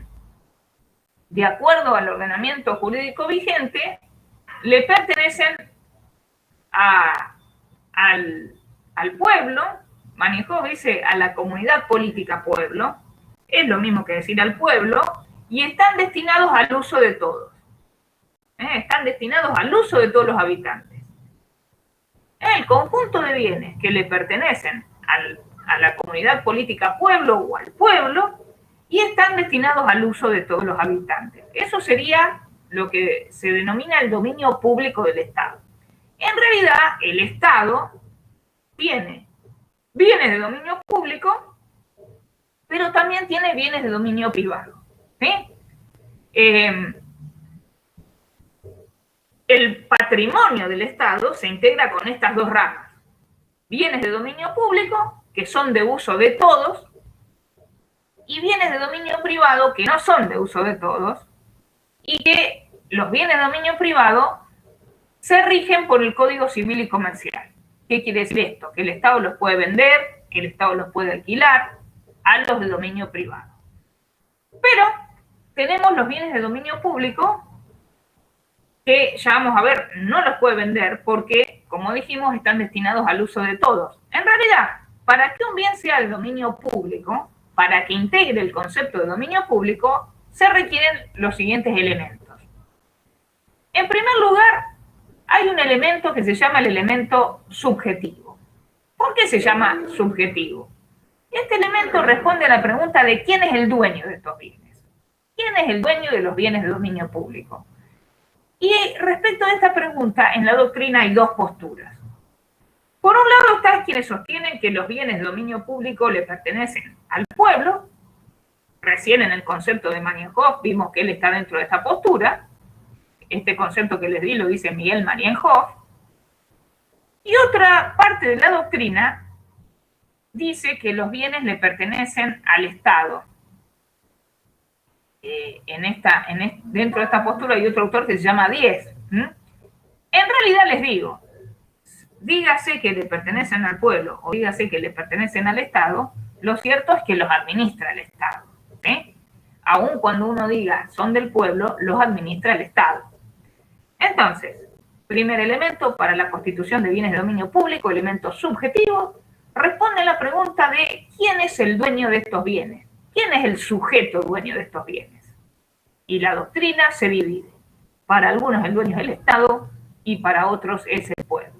de acuerdo al ordenamiento jurídico vigente, le pertenecen al al pueblo, Manienhoff dice a la comunidad política pueblo, es lo mismo que decir al pueblo, y están destinados al uso de todos. Están destinados al uso de todos los habitantes. El conjunto de bienes que le pertenecen a la comunidad política pueblo o al pueblo y están destinados al uso de todos los habitantes. Eso sería lo que se denomina el dominio público del Estado. En realidad, el Estado tiene bienes de dominio público, pero también tiene bienes de dominio privado. ¿Sí? El patrimonio del Estado se integra con estas dos ramas. Bienes de dominio público, que son de uso de todos, y bienes de dominio privado, que no son de uso de todos, y que los bienes de dominio privado se rigen por el Código Civil y Comercial. ¿Qué quiere decir esto? Que el Estado los puede vender, que el Estado los puede alquilar a los de dominio privado. Pero tenemos los bienes de dominio público que ya vamos a ver, no los puede vender porque, como dijimos, están destinados al uso de todos. En realidad, para que un bien sea de dominio público, para que integre el concepto de dominio público, se requieren los siguientes elementos. En primer lugar, hay un elemento que se llama el elemento subjetivo. ¿Por qué se llama subjetivo? Este elemento responde a la pregunta de quién es el dueño de estos bienes. ¿Quién es el dueño de los bienes de dominio público? Y respecto a esta pregunta, en la doctrina hay dos posturas. Por un lado están quienes sostienen que los bienes de dominio público le pertenecen al pueblo. Recién en el concepto de Manienhoff vimos que él está dentro de esta postura. Este concepto que les di lo dice Miguel Manienhoff. Y otra parte de la doctrina dice que los bienes le pertenecen al Estado. Dentro de esta postura hay otro autor que se llama Diez. En realidad les digo, dígase que le pertenecen al pueblo o dígase que le pertenecen al Estado, lo cierto es que los administra el Estado. ¿Sí? Aun cuando uno diga son del pueblo, los administra el Estado. Entonces, primer elemento para la constitución de bienes de dominio público, elemento subjetivo, responde a la pregunta de quién es el dueño de estos bienes. ¿Quién es el sujeto dueño de estos bienes? Y la doctrina se divide. Para algunos el dueño es el Estado y para otros es el pueblo.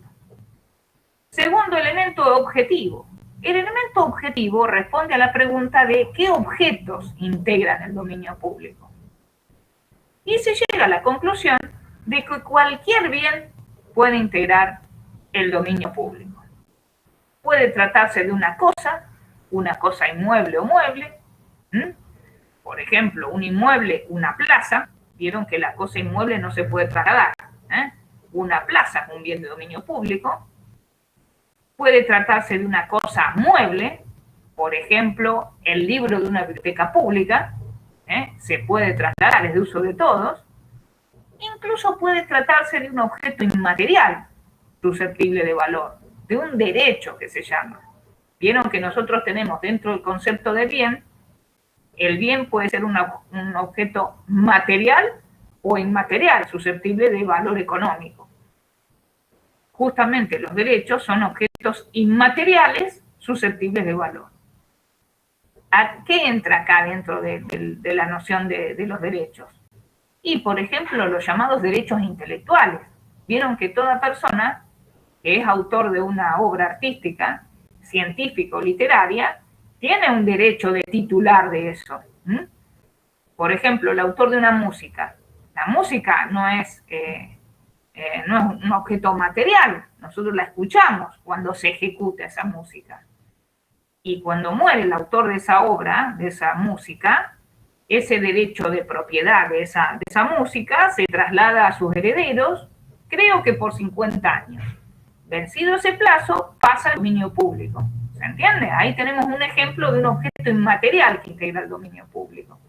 Segundo elemento objetivo. El elemento objetivo responde a la pregunta de qué objetos integran el dominio público. Y se llega a la conclusión de que cualquier bien puede integrar el dominio público. Puede tratarse de una cosa inmueble o mueble. Por ejemplo, un inmueble, una plaza. Vieron que la cosa inmueble no se puede trasladar. Una plaza es un bien de dominio público. Puede tratarse de una cosa mueble, por ejemplo, el libro de una biblioteca pública, se puede trasladar, es de uso de todos. Incluso puede tratarse de un objeto inmaterial susceptible de valor, de un derecho que se llama. Vieron que nosotros tenemos dentro del concepto de bien, el bien puede ser un objeto material o inmaterial, susceptible de valor económico. Justamente los derechos son objetos inmateriales susceptibles de valor. ¿A qué entra acá dentro de la noción de los derechos? Y, por ejemplo, los llamados derechos intelectuales. Vieron que toda persona que es autor de una obra artística, científica o literaria, tiene un derecho de titular de eso. Por ejemplo, el autor de una música. La música no es un objeto material, nosotros la escuchamos cuando se ejecuta esa música. Y cuando muere el autor de esa obra, de esa música, ese derecho de propiedad de esa música se traslada a sus herederos, creo que por 50 años. Vencido ese plazo, pasa al dominio público. ¿Se entiende? Ahí tenemos un ejemplo de un objeto inmaterial que integra el dominio público.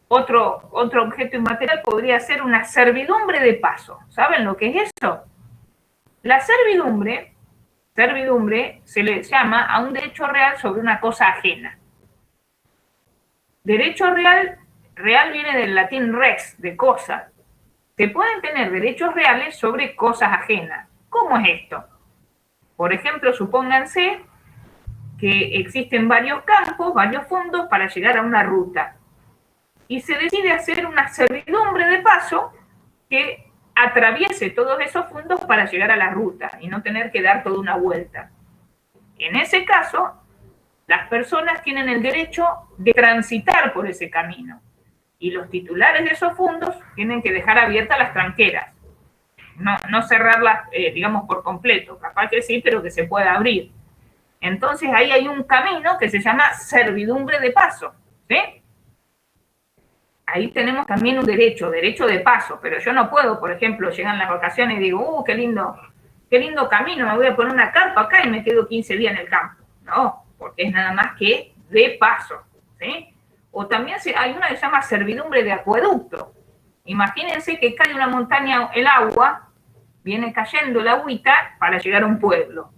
Otro objeto inmaterial podría ser una servidumbre de paso. ¿Saben lo que es eso? La servidumbre se le llama a un derecho real sobre una cosa ajena. Derecho real viene del latín res, de cosa. Se pueden tener derechos reales sobre cosas ajenas, ¿Cómo es esto? Por ejemplo, supónganse que existen varios campos, varios fondos para llegar a una ruta. Y se decide hacer una servidumbre de paso que atraviese todos esos fondos para llegar a la ruta y no tener que dar toda una vuelta. En ese caso, las personas tienen el derecho de transitar por ese camino y los titulares de esos fondos tienen que dejar abiertas las tranqueras, no cerrarlas, digamos, por completo, capaz que sí, pero que se pueda abrir. Entonces ahí hay un camino que se llama servidumbre de paso, ¿sí? Ahí tenemos también un derecho de paso, pero yo no puedo, por ejemplo, llegan las vacaciones y digo, qué lindo camino, me voy a poner una carpa acá y me quedo 15 días en el campo. No, porque es nada más que de paso, ¿sí? O también hay una que se llama servidumbre de acueducto. Imagínense que cae una montaña el agua, viene cayendo el agüita para llegar a un pueblo.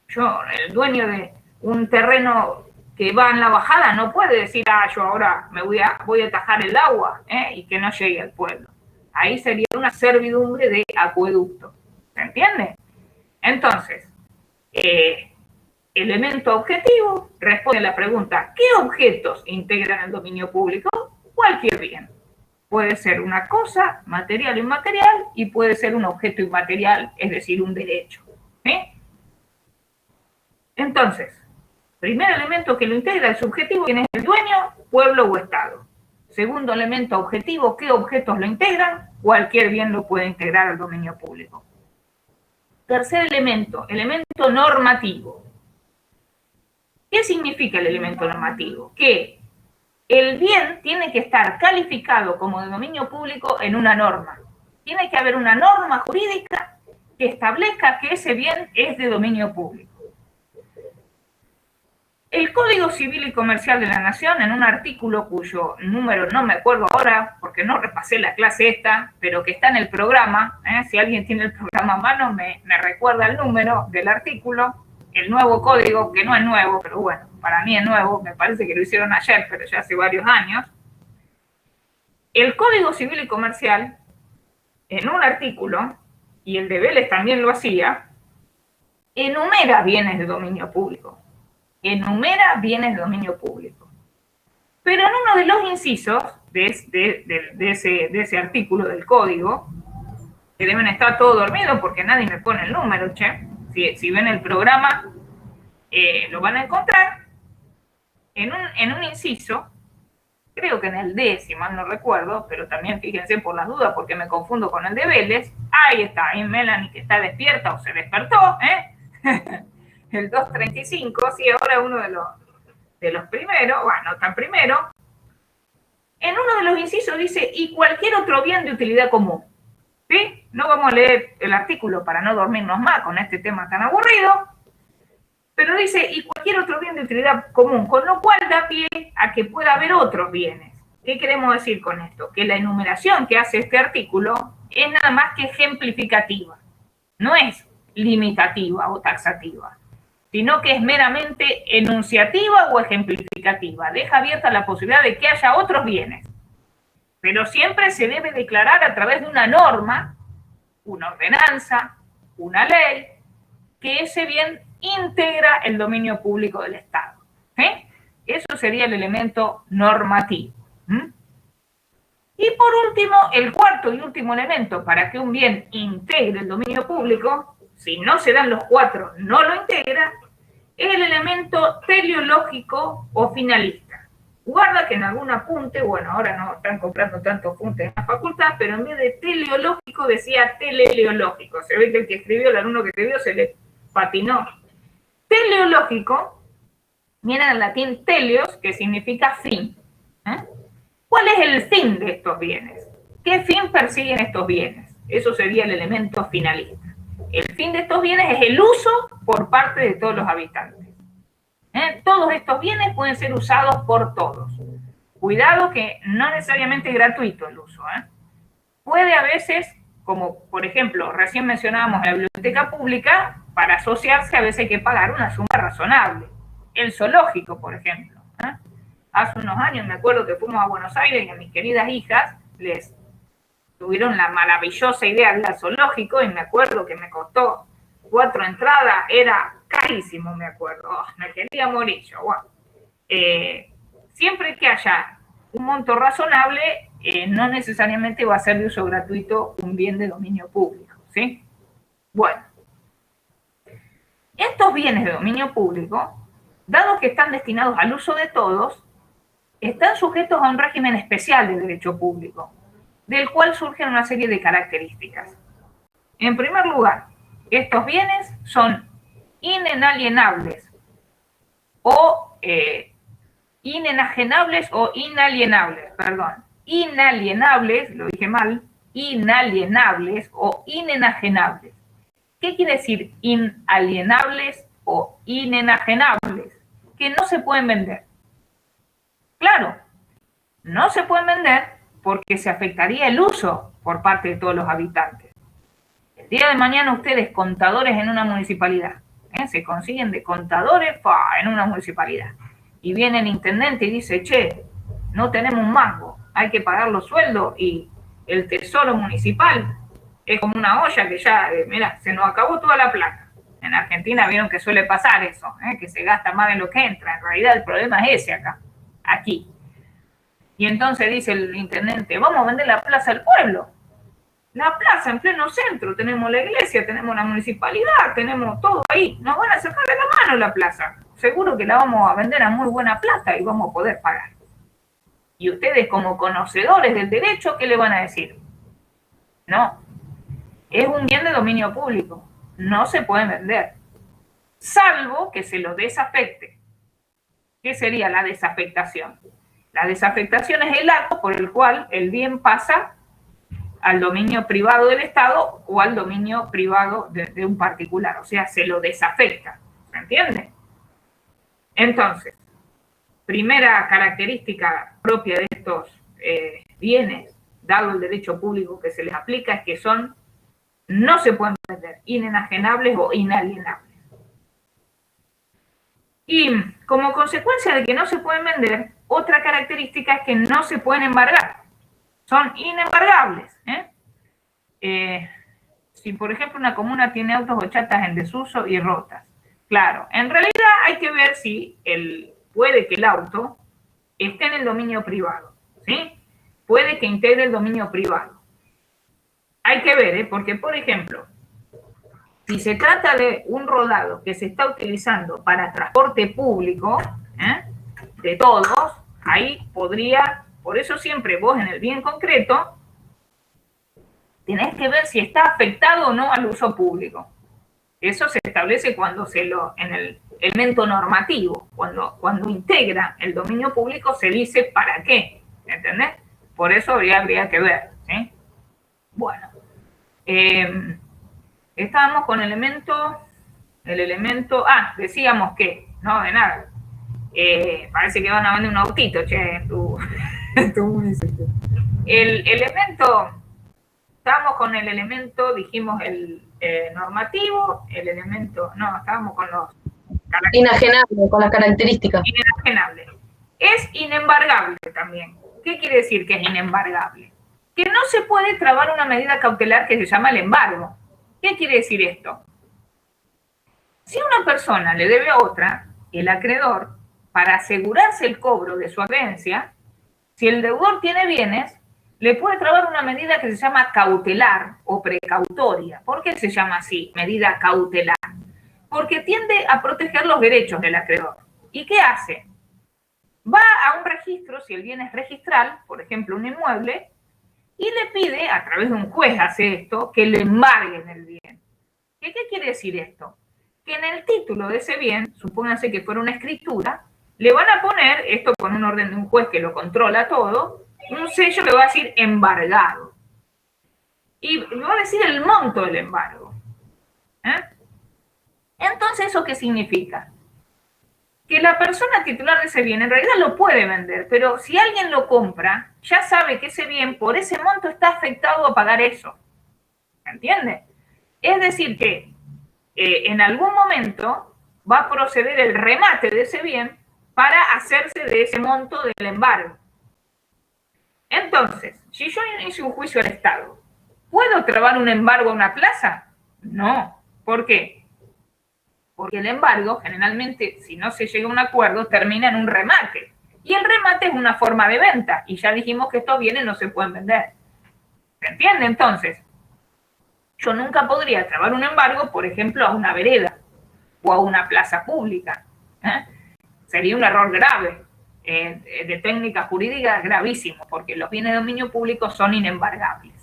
Yo, el dueño de un terreno que va en la bajada, no puede decir, yo ahora voy a tajar el agua, y que no llegue al pueblo. Ahí sería una servidumbre de acueducto. ¿Se entiende? Entonces, elemento objetivo responde a la pregunta, ¿qué objetos integran el dominio público? Cualquier bien. Puede ser una cosa, material o inmaterial, y puede ser un objeto inmaterial, es decir, un derecho. ¿Sí? Entonces, primer elemento que lo integra el subjetivo, ¿quién es el dueño? Pueblo o Estado. Segundo elemento objetivo, ¿qué objetos lo integran? Cualquier bien lo puede integrar al dominio público. Tercer elemento normativo. ¿Qué significa el elemento normativo? Que el bien tiene que estar calificado como de dominio público en una norma. Tiene que haber una norma jurídica que establezca que ese bien es de dominio público. El Código Civil y Comercial de la Nación, en un artículo cuyo número no me acuerdo ahora, porque no repasé la clase esta, pero que está en el programa, si alguien tiene el programa a mano, me recuerda el número del artículo, el nuevo código, que no es nuevo, pero bueno, para mí es nuevo, me parece que lo hicieron ayer, pero ya hace varios años. El Código Civil y Comercial, en un artículo, y el de Vélez también lo hacía, enumera bienes de dominio público. Enumera bienes de dominio público. Pero en uno de los incisos de ese artículo del código, que deben estar todos dormidos porque nadie me pone el número, che, si ven el programa, lo van a encontrar, en un inciso, creo que en el D, si mal no recuerdo, pero también fíjense por las dudas porque me confundo con el de Vélez, ahí está, ahí Melanie que está despierta o se despertó, el 235, sí, ahora uno de los primeros, bueno, tan primero, en uno de los incisos dice, y cualquier otro bien de utilidad común, ¿sí? No vamos a leer el artículo para no dormirnos más con este tema tan aburrido, pero dice, y cualquier otro bien de utilidad común, con lo cual da pie a que pueda haber otros bienes. ¿Qué queremos decir con esto? Que la enumeración que hace este artículo es nada más que ejemplificativa, no es limitativa o taxativa, sino que es meramente enunciativa o ejemplificativa. Deja abierta la posibilidad de que haya otros bienes. Pero siempre se debe declarar a través de una norma, una ordenanza, una ley, que ese bien integra el dominio público del Estado. Eso sería el elemento normativo. Y por último, el cuarto y último elemento para que un bien integre el dominio público, si no se dan los cuatro, no lo integra, es el elemento teleológico o finalista. Guarda que en algún apunte, bueno, ahora no están comprando tantos apuntes en la facultad, pero en vez de teleológico decía teleológico. Se ve que el que escribió, el alumno que escribió, se le patinó. Teleológico viene del latín teleos, que significa fin. ¿Cuál es el fin de estos bienes? ¿Qué fin persiguen estos bienes? Eso sería el elemento finalista. El fin de estos bienes es el uso por parte de todos los habitantes. Todos estos bienes pueden ser usados por todos. Cuidado que no necesariamente es gratuito el uso. Puede a veces, como por ejemplo, recién mencionábamos la biblioteca pública, para asociarse a veces hay que pagar una suma razonable. El zoológico, por ejemplo. Hace unos años me acuerdo que fuimos a Buenos Aires y a mis queridas hijas les tuvieron la maravillosa idea de ir al zoológico y me acuerdo que me costó 4 entradas, era carísimo, me acuerdo. Oh, me quería morir yo. Bueno, siempre que haya un monto razonable, no necesariamente va a ser de uso gratuito un bien de dominio público, ¿sí? Bueno, estos bienes de dominio público, dado que están destinados al uso de todos, están sujetos a un régimen especial de derecho público, del cual surgen una serie de características. En primer lugar, estos bienes son inalienables o inenajenables o inalienables, perdón. Inalienables, lo dije mal, inalienables o inenajenables. ¿Qué quiere decir inalienables o inenajenables? Que no se pueden vender. Claro, no se pueden vender porque se afectaría el uso por parte de todos los habitantes. El día de mañana ustedes, contadores en una municipalidad, se consiguen de contadores en una municipalidad, y viene el intendente y dice, che, no tenemos un mango, hay que pagar los sueldos, y el tesoro municipal es como una olla que ya, mira, se nos acabó toda la plata. En Argentina vieron que suele pasar eso, que se gasta más de lo que entra. En realidad el problema es ese acá, aquí. Y entonces dice el intendente, vamos a vender la plaza del pueblo. La plaza en pleno centro, tenemos la iglesia, tenemos la municipalidad, tenemos todo ahí. Nos van a sacar de la mano la plaza. Seguro que la vamos a vender a muy buena plata y vamos a poder pagar. Y ustedes, como conocedores del derecho, ¿qué le van a decir? No, es un bien de dominio público, no se puede vender, salvo que se lo desafecte. ¿Qué sería la desafectación? La desafectación es el acto por el cual el bien pasa al dominio privado del Estado o al dominio privado de un particular, o sea, se lo desafecta, ¿se entiende? Entonces, primera característica propia de estos bienes, dado el derecho público que se les aplica, es que no se pueden vender, inenajenables o inalienables. Y como consecuencia de que no se pueden vender, otra característica es que no se pueden embargar. Son inembargables. Si, por ejemplo, una comuna tiene autos o chatas en desuso y rotas, claro, en realidad hay que ver si puede que el auto esté en el dominio privado, ¿sí? Puede que integre el dominio privado. Hay que ver, porque, por ejemplo, si se trata de un rodado que se está utilizando para transporte público, de todos, ahí podría, por eso siempre vos en el bien concreto, tenés que ver si está afectado o no al uso público. Eso se establece cuando en el elemento normativo, cuando integra el dominio público, se dice para qué, ¿entendés? Por eso habría que ver, ¿sí? Bueno, estábamos con el elemento, decíamos que, no, de nada, parece que van a vender un autito, che, en tu municipio. El elemento, estábamos con el elemento, dijimos el normativo, el elemento, no, estábamos con los... Inajenable, con las características. Inenajenable. Es inembargable también. ¿Qué quiere decir que es inembargable? Que no se puede trabar una medida cautelar que se llama el embargo. ¿Qué quiere decir esto? Si una persona le debe a otra, el acreedor, para asegurarse el cobro de su acreencia, si el deudor tiene bienes, le puede trabar una medida que se llama cautelar o precautoria. ¿Por qué se llama así, medida cautelar? Porque tiende a proteger los derechos del acreedor. ¿Y qué hace? Va a un registro, si el bien es registral, por ejemplo un inmueble, y le pide, a través de un juez hace esto, que le embarguen el bien. ¿Qué quiere decir esto? Que en el título de ese bien, supónganse que fuera una escritura, le van a poner, esto con un orden de un juez que lo controla todo, un sello que va a decir embargado. Y le va a decir el monto del embargo. Entonces, ¿eso qué significa? Que la persona titular de ese bien en realidad lo puede vender, pero si alguien lo compra, ya sabe que ese bien por ese monto está afectado a pagar eso. ¿Entiende? Es decir que en algún momento va a proceder el remate de ese bien para hacerse de ese monto del embargo. Entonces, si yo inicio un juicio al Estado, ¿puedo trabar un embargo a una plaza? No. ¿Por qué? Porque el embargo, generalmente, si no se llega a un acuerdo, termina en un remate. Y el remate es una forma de venta. Y ya dijimos que estos bienes no se pueden vender. ¿Se entiende? Entonces, yo nunca podría trabar un embargo, por ejemplo, a una vereda o a una plaza pública. Sería un error grave. De técnica jurídica gravísimo, porque los bienes de dominio público son inembargables.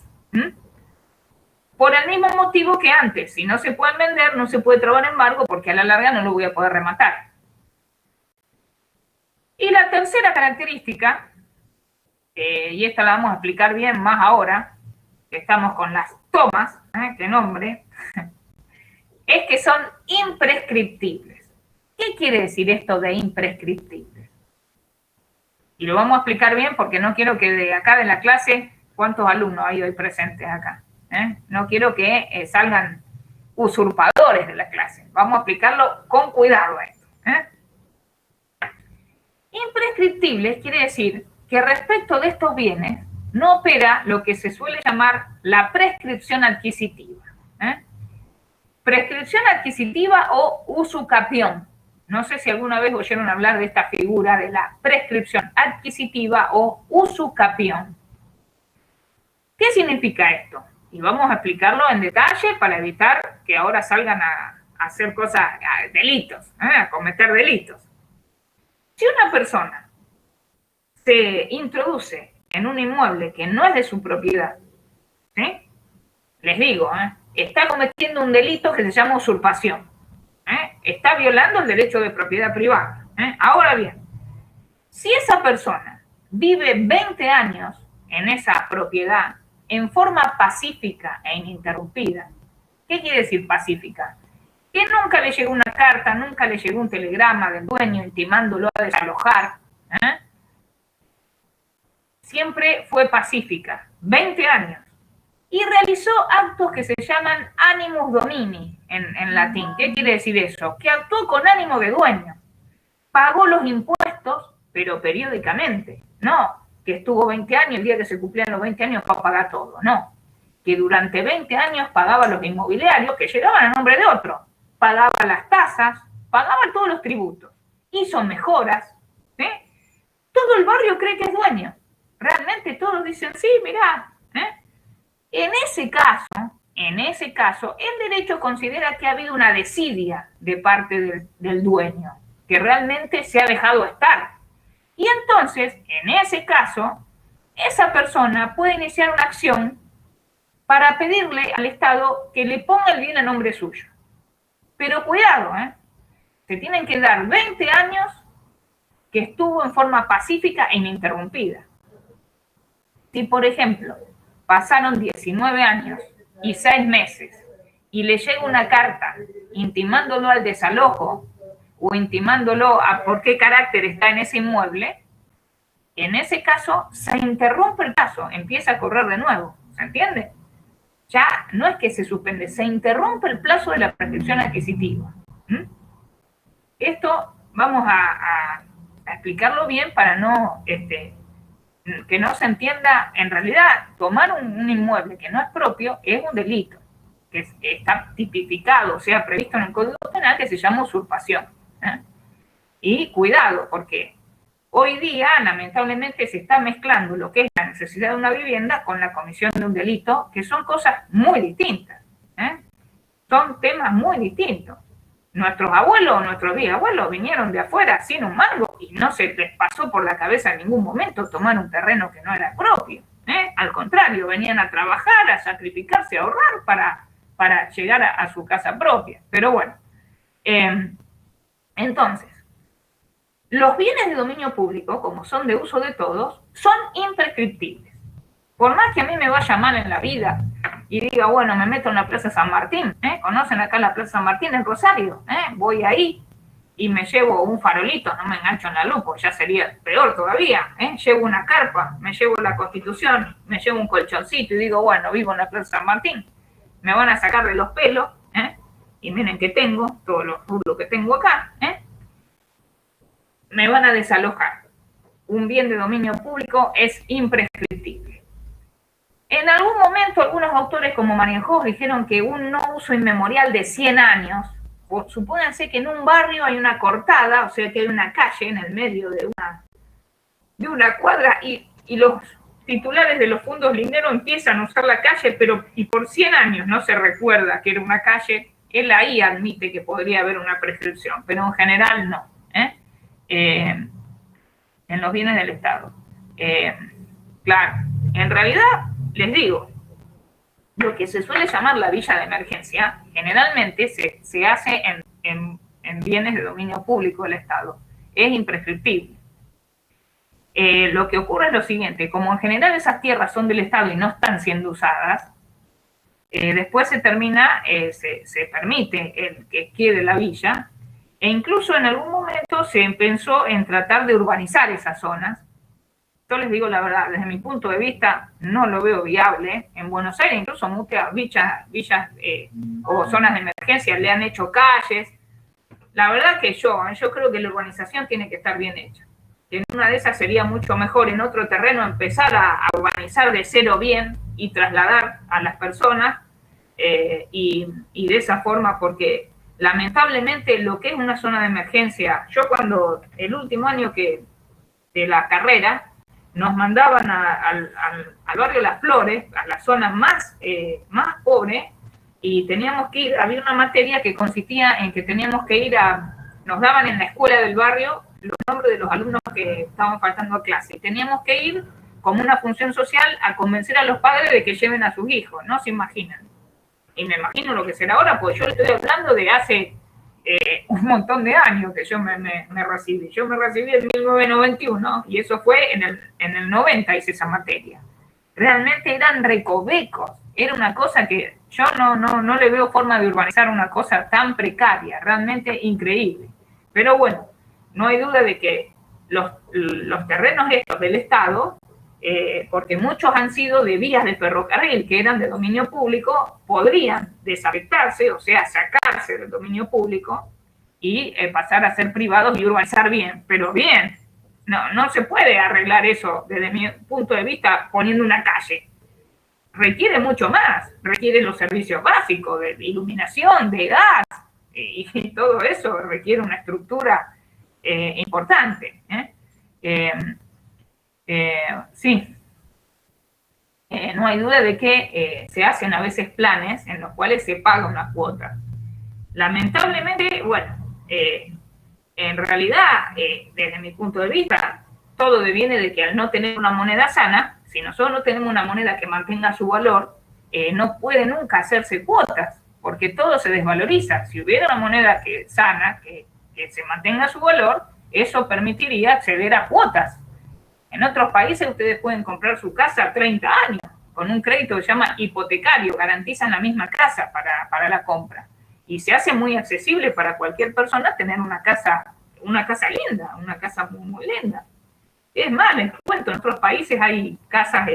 Por el mismo motivo que antes, si no se pueden vender, no se puede trabar embargo, porque a la larga no lo voy a poder rematar. Y la tercera característica, y esta la vamos a explicar bien más ahora, que estamos con las tomas, qué nombre, es que son imprescriptibles. ¿Qué quiere decir esto de imprescriptibles? Y lo vamos a explicar bien porque no quiero que de acá de la clase, ¿cuántos alumnos hay hoy presentes acá? No quiero que salgan usurpadores de la clase. Vamos a explicarlo con cuidado a esto. Imprescriptibles quiere decir que respecto de estos bienes no opera lo que se suele llamar la prescripción adquisitiva. Prescripción adquisitiva o usucapión. No sé si alguna vez oyeron hablar de esta figura de la prescripción adquisitiva o usucapión. ¿Qué significa esto? Y vamos a explicarlo en detalle para evitar que ahora salgan a hacer cosas, delitos, a cometer delitos. Si una persona se introduce en un inmueble que no es de su propiedad, ¿sí? Les digo, está cometiendo un delito que se llama usurpación. Está violando el derecho de propiedad privada. Ahora bien, si esa persona vive 20 años en esa propiedad en forma pacífica e ininterrumpida, ¿qué quiere decir pacífica? Que nunca le llegó una carta, nunca le llegó un telegrama del dueño intimándolo a desalojar. Siempre fue pacífica, 20 años. Y realizó actos que se llaman animus domini en latín. ¿Qué quiere decir eso? Que actuó con ánimo de dueño. Pagó los impuestos, pero periódicamente. No, que estuvo 20 años, el día que se cumplían los 20 años para pagar todo. No, que durante 20 años pagaba los inmobiliarios que llegaban a nombre de otro. Pagaba las tasas, pagaba todos los tributos. Hizo mejoras. Todo el barrio cree que es dueño. Realmente todos dicen, sí, mirá. En ese caso, el derecho considera que ha habido una desidia de parte del dueño, que realmente se ha dejado estar. Y entonces, en ese caso, esa persona puede iniciar una acción para pedirle al Estado que le ponga el bien a nombre suyo. Pero cuidado, se tienen que dar 20 años que estuvo en forma pacífica e ininterrumpida. Si, por ejemplo, pasaron 19 años y 6 meses y le llega una carta intimándolo al desalojo o intimándolo a por qué carácter está en ese inmueble, en ese caso se interrumpe el caso, empieza a correr de nuevo, ¿se entiende? Ya no es que se suspende, se interrumpe el plazo de la prescripción adquisitiva. Esto vamos a explicarlo bien para no... que no se entienda, en realidad, tomar un inmueble que no es propio es un delito, que está tipificado, o sea, previsto en el Código Penal, que se llama usurpación. Y cuidado, porque hoy día, lamentablemente, se está mezclando lo que es la necesidad de una vivienda con la comisión de un delito, que son cosas muy distintas. Son temas muy distintos. Nuestros abuelos, nuestros bisabuelos vinieron de afuera sin un mango y no se les pasó por la cabeza en ningún momento tomar un terreno que no era propio. Al contrario, venían a trabajar, a sacrificarse, a ahorrar para llegar a su casa propia. Pero bueno, entonces, los bienes de dominio público, como son de uso de todos, son imprescriptibles. Por más que a mí me vaya mal en la vida y diga, bueno, me meto en la Plaza San Martín, ¿conocen acá la Plaza San Martín en Rosario? Voy ahí y me llevo un farolito, no me engancho en la luz, porque ya sería peor todavía, llevo una carpa, me llevo la Constitución, me llevo un colchoncito y digo, bueno, vivo en la Plaza San Martín, me van a sacar de los pelos, y miren que tengo, todos los rulos que tengo acá, me van a desalojar. Un bien de dominio público es imprescriptible. En algún momento algunos autores como Marienhof dijeron que un no uso inmemorial de 100 años, supónganse que en un barrio hay una cortada, o sea que hay una calle en el medio de una cuadra y los titulares de los fondos linderos empiezan a usar la calle, pero y por 100 años no se recuerda que era una calle, él ahí admite que podría haber una prescripción, pero en general no, en los bienes del Estado. Claro, en realidad, les digo, lo que se suele llamar la villa de emergencia, generalmente se hace en bienes de dominio público del Estado. Es imprescriptible. Lo que ocurre es lo siguiente, como en general esas tierras son del Estado y no están siendo usadas, después se permite el que quede la villa, e incluso en algún momento se pensó en tratar de urbanizar esas zonas. Yo les digo la verdad, desde mi punto de vista no lo veo viable. En Buenos Aires incluso muchas villas o zonas de emergencia le han hecho calles. La verdad que yo creo que la urbanización tiene que estar bien hecha. En una de esas sería mucho mejor en otro terreno empezar a urbanizar de cero bien y trasladar a las personas y de esa forma, porque lamentablemente lo que es una zona de emergencia, yo cuando el último año de la carrera nos mandaban al barrio Las Flores, a la zona más pobre, y teníamos que ir, había una materia que consistía en que teníamos que ir nos daban en la escuela del barrio los nombres de los alumnos que estaban faltando a clase, y teníamos que ir como una función social a convencer a los padres de que lleven a sus hijos, no se imaginan. Y me imagino lo que será ahora, pues yo le estoy hablando de hace un montón de años que yo me recibí. Yo me recibí en 1991 y eso fue en el 90 hice esa materia. Realmente eran recovecos, era una cosa que yo no le veo forma de urbanizar una cosa tan precaria, realmente increíble. Pero bueno, no hay duda de que los terrenos estos del Estado, porque muchos han sido de vías de ferrocarril que eran de dominio público, podrían desafectarse, o sea, sacarse del dominio público y pasar a ser privados y urbanizar bien, pero bien. No se puede arreglar eso desde mi punto de vista poniendo una calle. Requiere mucho más, requiere los servicios básicos de iluminación, de gas, y todo eso requiere una estructura importante. Sí, no hay duda de que se hacen a veces planes en los cuales se paga una cuota. Lamentablemente, bueno, en realidad, desde mi punto de vista, todo deviene de que al no tener una moneda sana, si nosotros no tenemos una moneda que mantenga su valor, no puede nunca hacerse cuotas, porque todo se desvaloriza. Si hubiera una moneda sana, que se mantenga su valor, eso permitiría acceder a cuotas. En otros países ustedes pueden comprar su casa a 30 años, con un crédito que se llama hipotecario, garantizan la misma casa para la compra. Y se hace muy accesible para cualquier persona tener una casa linda, una casa muy, muy linda. Es más, les cuento, en otros países hay casas,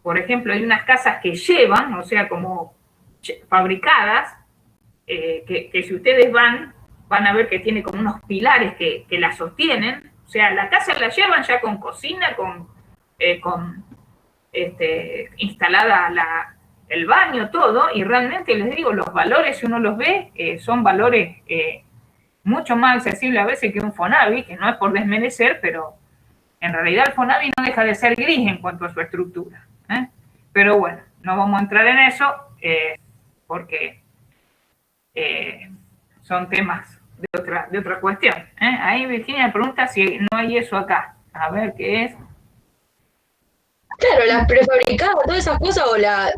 por ejemplo, hay unas casas que llevan, o sea, como fabricadas, que si ustedes van a ver que tiene como unos pilares que la sostienen. O sea, la casa la llevan ya con cocina, instalada el baño, todo, y realmente les digo, los valores, si uno los ve, son valores mucho más accesibles a veces que un Fonavi, que no es por desmerecer, pero en realidad el Fonavi no deja de ser gris en cuanto a su estructura. Pero bueno, no vamos a entrar en eso, porque son temas de otra cuestión. Ahí Virginia me pregunta si no hay eso acá. A ver qué es. Claro, las prefabricadas, todas esas cosas, o la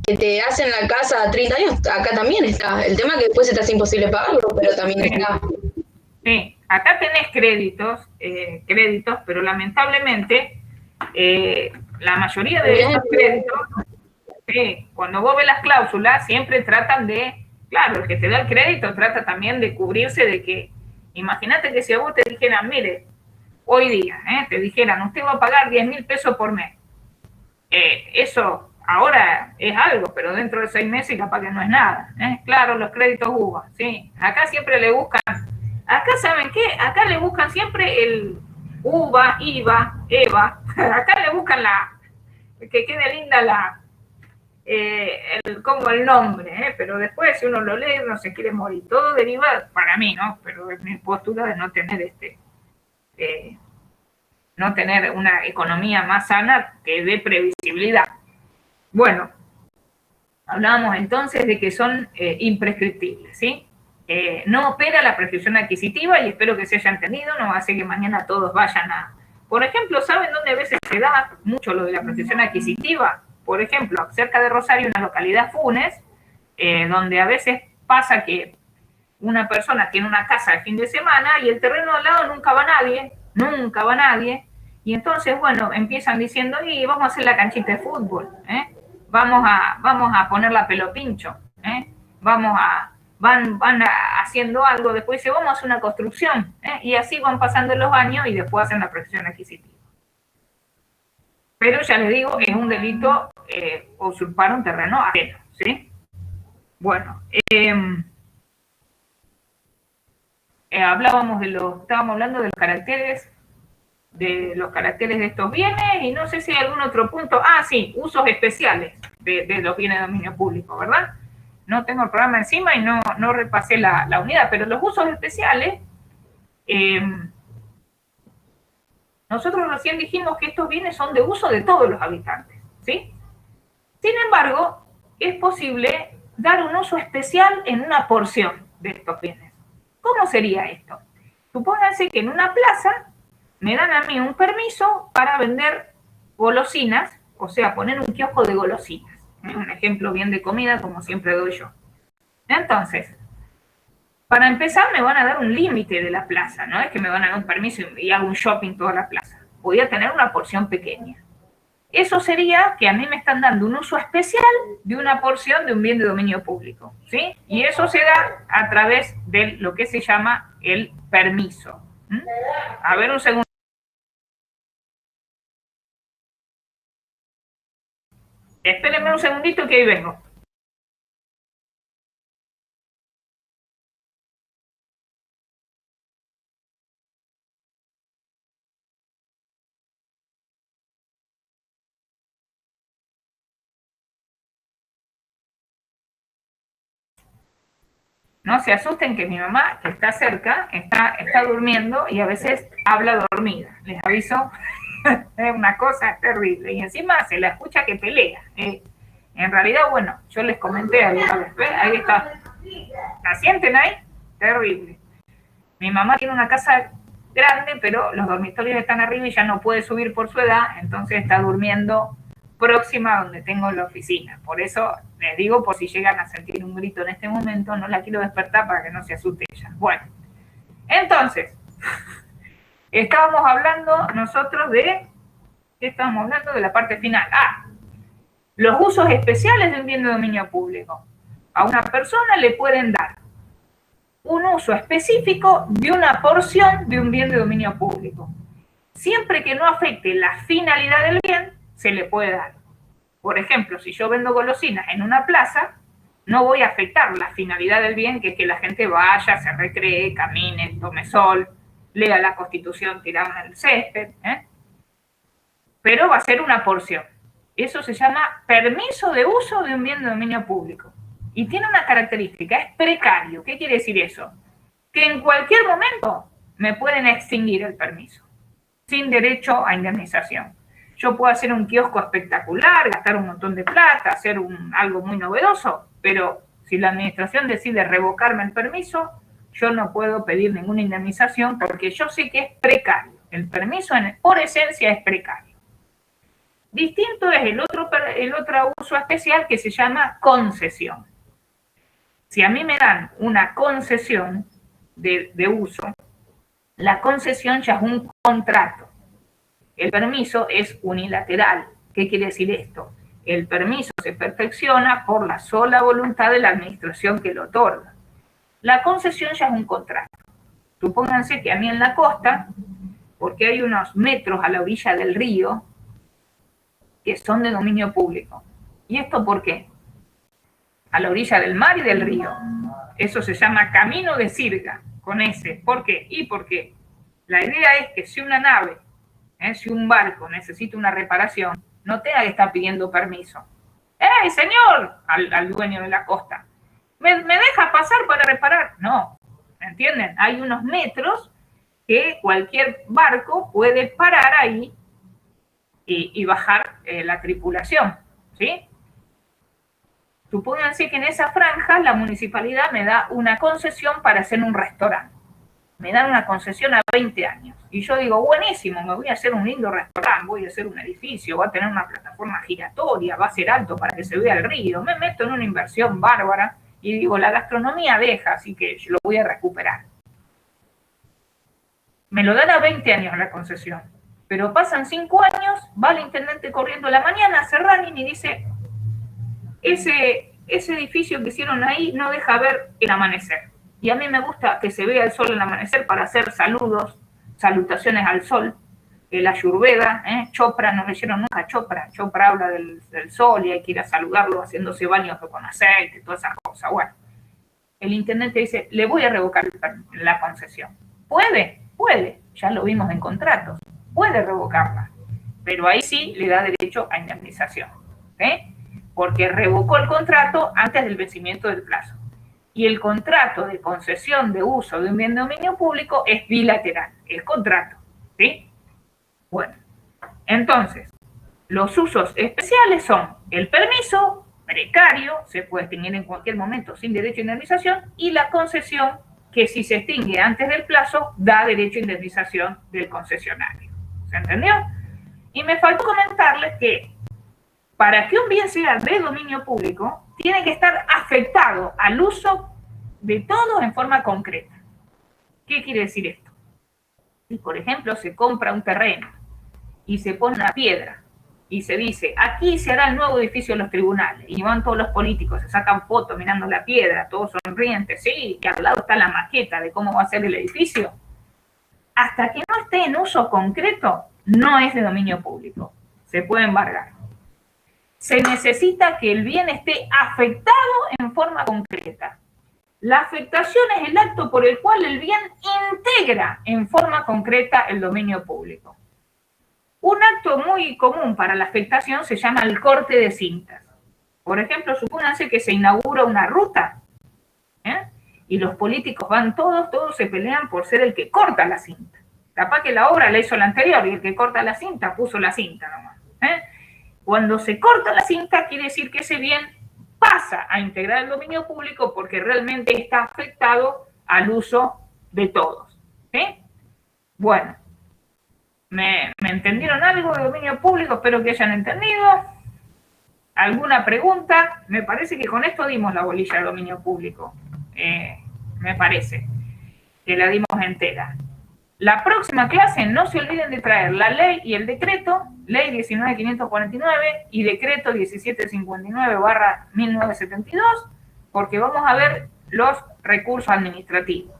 que te hacen la casa a 30 años, acá también está. El tema es que después se te hace imposible pagarlo, pero también está. Sí, acá tenés créditos, pero lamentablemente la mayoría de estos créditos, cuando vos ves las cláusulas, siempre tratan de, claro, el que te da el crédito trata también de cubrirse de que, imagínate que si a vos te dijeran, mire, hoy día, te dijeran, usted va a pagar 10.000 pesos por mes. Eso ahora es algo, pero dentro de 6 meses capaz que no es nada. Claro, los créditos UVA, sí. Acá siempre le buscan, acá ¿saben qué? Acá le buscan siempre el UVA, IVA, EVA. Acá le buscan que quede linda como el nombre, pero después si uno lo lee uno se quiere morir. Todo deriva, para mí, ¿no? Pero es mi postura de no tener no tener una economía más sana que dé previsibilidad. Bueno, hablábamos entonces de que son imprescriptibles, ¿sí? No opera la prescripción adquisitiva y espero que se haya entendido, no hace que mañana todos vayan a... Por ejemplo, ¿saben dónde a veces se da mucho lo de la prescripción adquisitiva? Por ejemplo, cerca de Rosario, una localidad Funes, donde a veces pasa que una persona tiene una casa el fin de semana y el terreno al lado nunca va nadie, y entonces, bueno, empiezan diciendo, y vamos a hacer la canchita de fútbol, vamos a poner la pelopincho, van haciendo algo, después dice, vamos a hacer una construcción, y así van pasando los años y después hacen la prescripción adquisitiva. Pero ya les digo, es un delito usurpar un terreno ajeno, ¿sí? Bueno, estábamos hablando de los caracteres de estos bienes, y no sé si hay algún otro punto. Ah, sí, usos especiales de los bienes de dominio público, ¿verdad? No tengo el programa encima y no repasé la unidad, pero los usos especiales, nosotros recién dijimos que estos bienes son de uso de todos los habitantes, ¿sí? Sin embargo, es posible dar un uso especial en una porción de estos bienes. ¿Cómo sería esto? Supónganse que en una plaza me dan a mí un permiso para vender golosinas, o sea, poner un kiosco de golosinas. Un ejemplo bien de comida, como siempre doy yo. Entonces, para empezar me van a dar un límite de la plaza, no es que me van a dar un permiso y hago un shopping toda la plaza. Voy a tener una porción pequeña. Eso sería que a mí me están dando un uso especial de una porción de un bien de dominio público, ¿sí? Y eso se da a través de lo que se llama el permiso. A ver un segundo. Espérenme un segundito que ahí vengo. No se asusten que mi mamá, que está cerca, está durmiendo y a veces habla dormida. Les aviso, es una cosa terrible. Y encima se la escucha que pelea. En realidad, bueno, yo les comenté alguna vez, ¿ven? Ahí está. ¿La sienten ahí? Terrible. Mi mamá tiene una casa grande, pero los dormitorios están arriba y ya no puede subir por su edad, entonces está durmiendo próxima a donde tengo la oficina. Por eso les digo, por si llegan a sentir un grito en este momento, no la quiero despertar para que no se asuste ella. Bueno, entonces, estábamos hablando nosotros ¿qué estábamos hablando? De la parte final. Los usos especiales de un bien de dominio público. A una persona le pueden dar un uso específico de una porción de un bien de dominio público. Siempre que no afecte la finalidad del bien, se le puede dar. Por ejemplo, si yo vendo golosinas en una plaza, no voy a afectar la finalidad del bien, que es que la gente vaya, se recree, camine, tome sol, lea la Constitución tirada en el césped, pero va a ser una porción. Eso se llama permiso de uso de un bien de dominio público. Y tiene una característica, es precario. ¿Qué quiere decir eso? Que en cualquier momento me pueden extinguir el permiso, sin derecho a indemnización. Yo puedo hacer un kiosco espectacular, gastar un montón de plata, hacer algo muy novedoso, pero si la administración decide revocarme el permiso, yo no puedo pedir ninguna indemnización porque yo sé que es precario. El permiso por esencia es precario. Distinto es el otro uso especial que se llama concesión. Si a mí me dan una concesión de uso, la concesión ya es un contrato. El permiso es unilateral. ¿Qué quiere decir esto? El permiso se perfecciona por la sola voluntad de la administración que lo otorga. La concesión ya es un contrato. Supónganse que a mí en la costa, porque hay unos metros a la orilla del río que son de dominio público. ¿Y esto por qué? A la orilla del mar y del río. Eso se llama camino de sirga, con ese. ¿Por qué? Y porque la idea es que si una nave, si un barco necesita una reparación, no tenga que estar pidiendo permiso. ¡Ey, señor! Al dueño de la costa. ¿Me deja pasar para reparar? No, ¿entienden? Hay unos metros que cualquier barco puede parar ahí y bajar la tripulación, ¿sí? Supónganse que en esa franja la municipalidad me da una concesión para hacer un restaurante. Me dan una concesión a 20 años. Y yo digo, buenísimo, me voy a hacer un lindo restaurante, voy a hacer un edificio, va a tener una plataforma giratoria, va a ser alto para que se vea el río. Me meto en una inversión bárbara y digo, la gastronomía deja, así que yo lo voy a recuperar. Me lo dan a 20 años la concesión. Pero pasan 5 años, va el intendente corriendo a la mañana, hace running y dice, ese edificio que hicieron ahí no deja ver el amanecer. Y a mí me gusta que se vea el sol en el amanecer para hacer saludos, salutaciones al sol. La Ayurveda, Chopra, no leyeron nunca a Chopra. Chopra habla del sol y hay que ir a saludarlo haciéndose baños con aceite, todas esas cosas. Bueno, el intendente dice, le voy a revocar la concesión. ¿Puede? Puede, ya lo vimos en contratos. Puede revocarla, pero ahí sí le da derecho a indemnización, ¿sí? Porque revocó el contrato antes del vencimiento del plazo. Y el contrato de concesión de uso de un bien de dominio público es bilateral, el contrato, ¿sí? Bueno, entonces, los usos especiales son el permiso, precario, se puede extinguir en cualquier momento sin derecho a indemnización, y la concesión, que si se extingue antes del plazo, da derecho a indemnización del concesionario. ¿Se entendió? Y me faltó comentarles que para que un bien sea de dominio público, tiene que estar afectado al uso de todos en forma concreta. ¿Qué quiere decir esto? Si, por ejemplo, se compra un terreno y se pone una piedra y se dice, aquí se hará el nuevo edificio de los tribunales, y van todos los políticos, se sacan fotos mirando la piedra, todos sonrientes, sí, y al lado está la maqueta de cómo va a ser el edificio, hasta que no esté en uso concreto, no es de dominio público, se puede embargar. Se necesita que el bien esté afectado en forma concreta. La afectación es el acto por el cual el bien integra en forma concreta el dominio público. Un acto muy común para la afectación se llama el corte de cintas. Por ejemplo, supónganse que se inaugura una ruta, y los políticos van todos se pelean por ser el que corta la cinta. Capaz que la obra la hizo la anterior y el que corta la cinta puso la cinta nomás. Cuando se corta la cinta quiere decir que ese bien pasa a integrar el dominio público porque realmente está afectado al uso de todos. ¿Sí? Bueno, ¿me entendieron algo de dominio público? Espero que hayan entendido. ¿Alguna pregunta? Me parece que con esto dimos la bolilla de dominio público. Me parece que la dimos entera. La próxima clase no se olviden de traer la ley y el decreto, ley 19.549 y decreto 1759/1972, porque vamos a ver los recursos administrativos.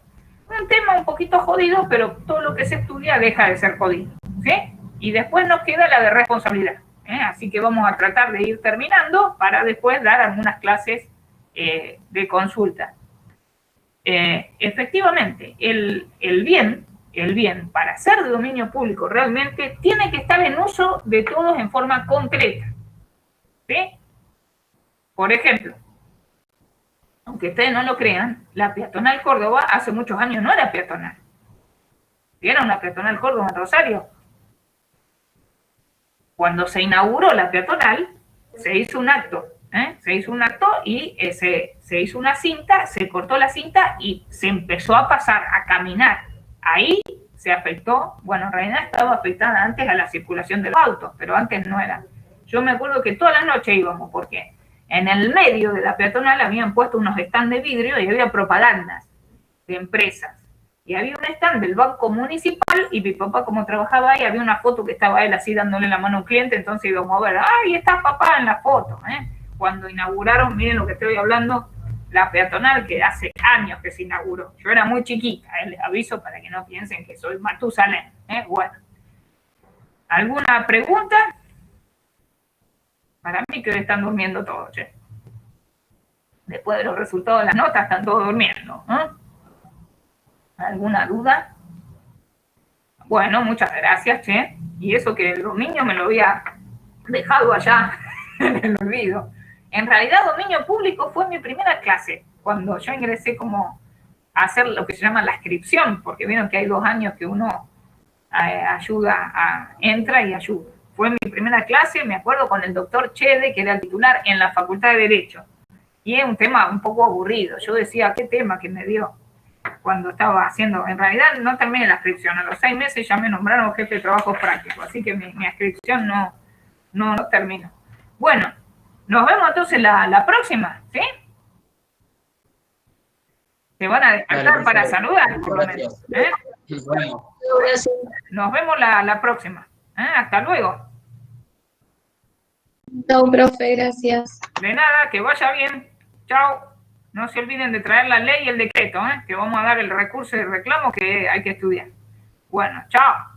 Un tema un poquito jodido, pero todo lo que se estudia deja de ser jodido, ¿sí? Y después nos queda la de responsabilidad, así que vamos a tratar de ir terminando para después dar algunas clases de consulta. Efectivamente, el bien, para ser de dominio público realmente, tiene que estar en uso de todos en forma concreta. ¿Sí? Por ejemplo, aunque ustedes no lo crean, la peatonal Córdoba hace muchos años no era peatonal. ¿Vieron la peatonal Córdoba en Rosario? Cuando se inauguró la peatonal, se hizo un acto. Se hizo un acto y se hizo una cinta, se cortó la cinta y se empezó a pasar, a caminar. Ahí se afectó, bueno, en realidad estaba afectada antes a la circulación de los autos, pero antes no era. Yo me acuerdo que toda la noche íbamos, porque en el medio de la peatonal habían puesto unos stands de vidrio y había propagandas de empresas. Y había un stand del Banco Municipal y mi papá, como trabajaba ahí, había una foto que estaba él así dándole la mano a un cliente, entonces íbamos a ver, ¡ay, está papá en la foto! Cuando inauguraron, miren lo que estoy hablando, la peatonal, que hace años que se inauguró. Yo era muy chiquita, les aviso para que no piensen que soy Matusalén. Bueno, ¿alguna pregunta? Para mí que están durmiendo todos, che. Después de los resultados de las notas están todos durmiendo. ¿Alguna duda? Bueno, muchas gracias, che. Y eso que el dominio me lo había dejado allá en el olvido. En realidad, dominio público fue mi primera clase, cuando yo ingresé como a hacer lo que se llama la inscripción, porque vieron que hay 2 años que uno entra y ayuda. Fue mi primera clase, me acuerdo, con el doctor Chede, que era el titular en la Facultad de Derecho. Y es un tema un poco aburrido. Yo decía, ¿qué tema que me dio? Cuando estaba haciendo, en realidad no terminé la inscripción, a los 6 meses ya me nombraron jefe de trabajo práctico, así que mi inscripción no terminó. Bueno, nos vemos entonces la próxima, ¿sí? Te van a despertar para saludar, por lo menos. Nos vemos. Gracias. Nos vemos la próxima. Hasta luego. Chau, profe, gracias. De nada, que vaya bien. Chao. No se olviden de traer la ley y el decreto, que vamos a dar el recurso de reclamo que hay que estudiar. Bueno, chao.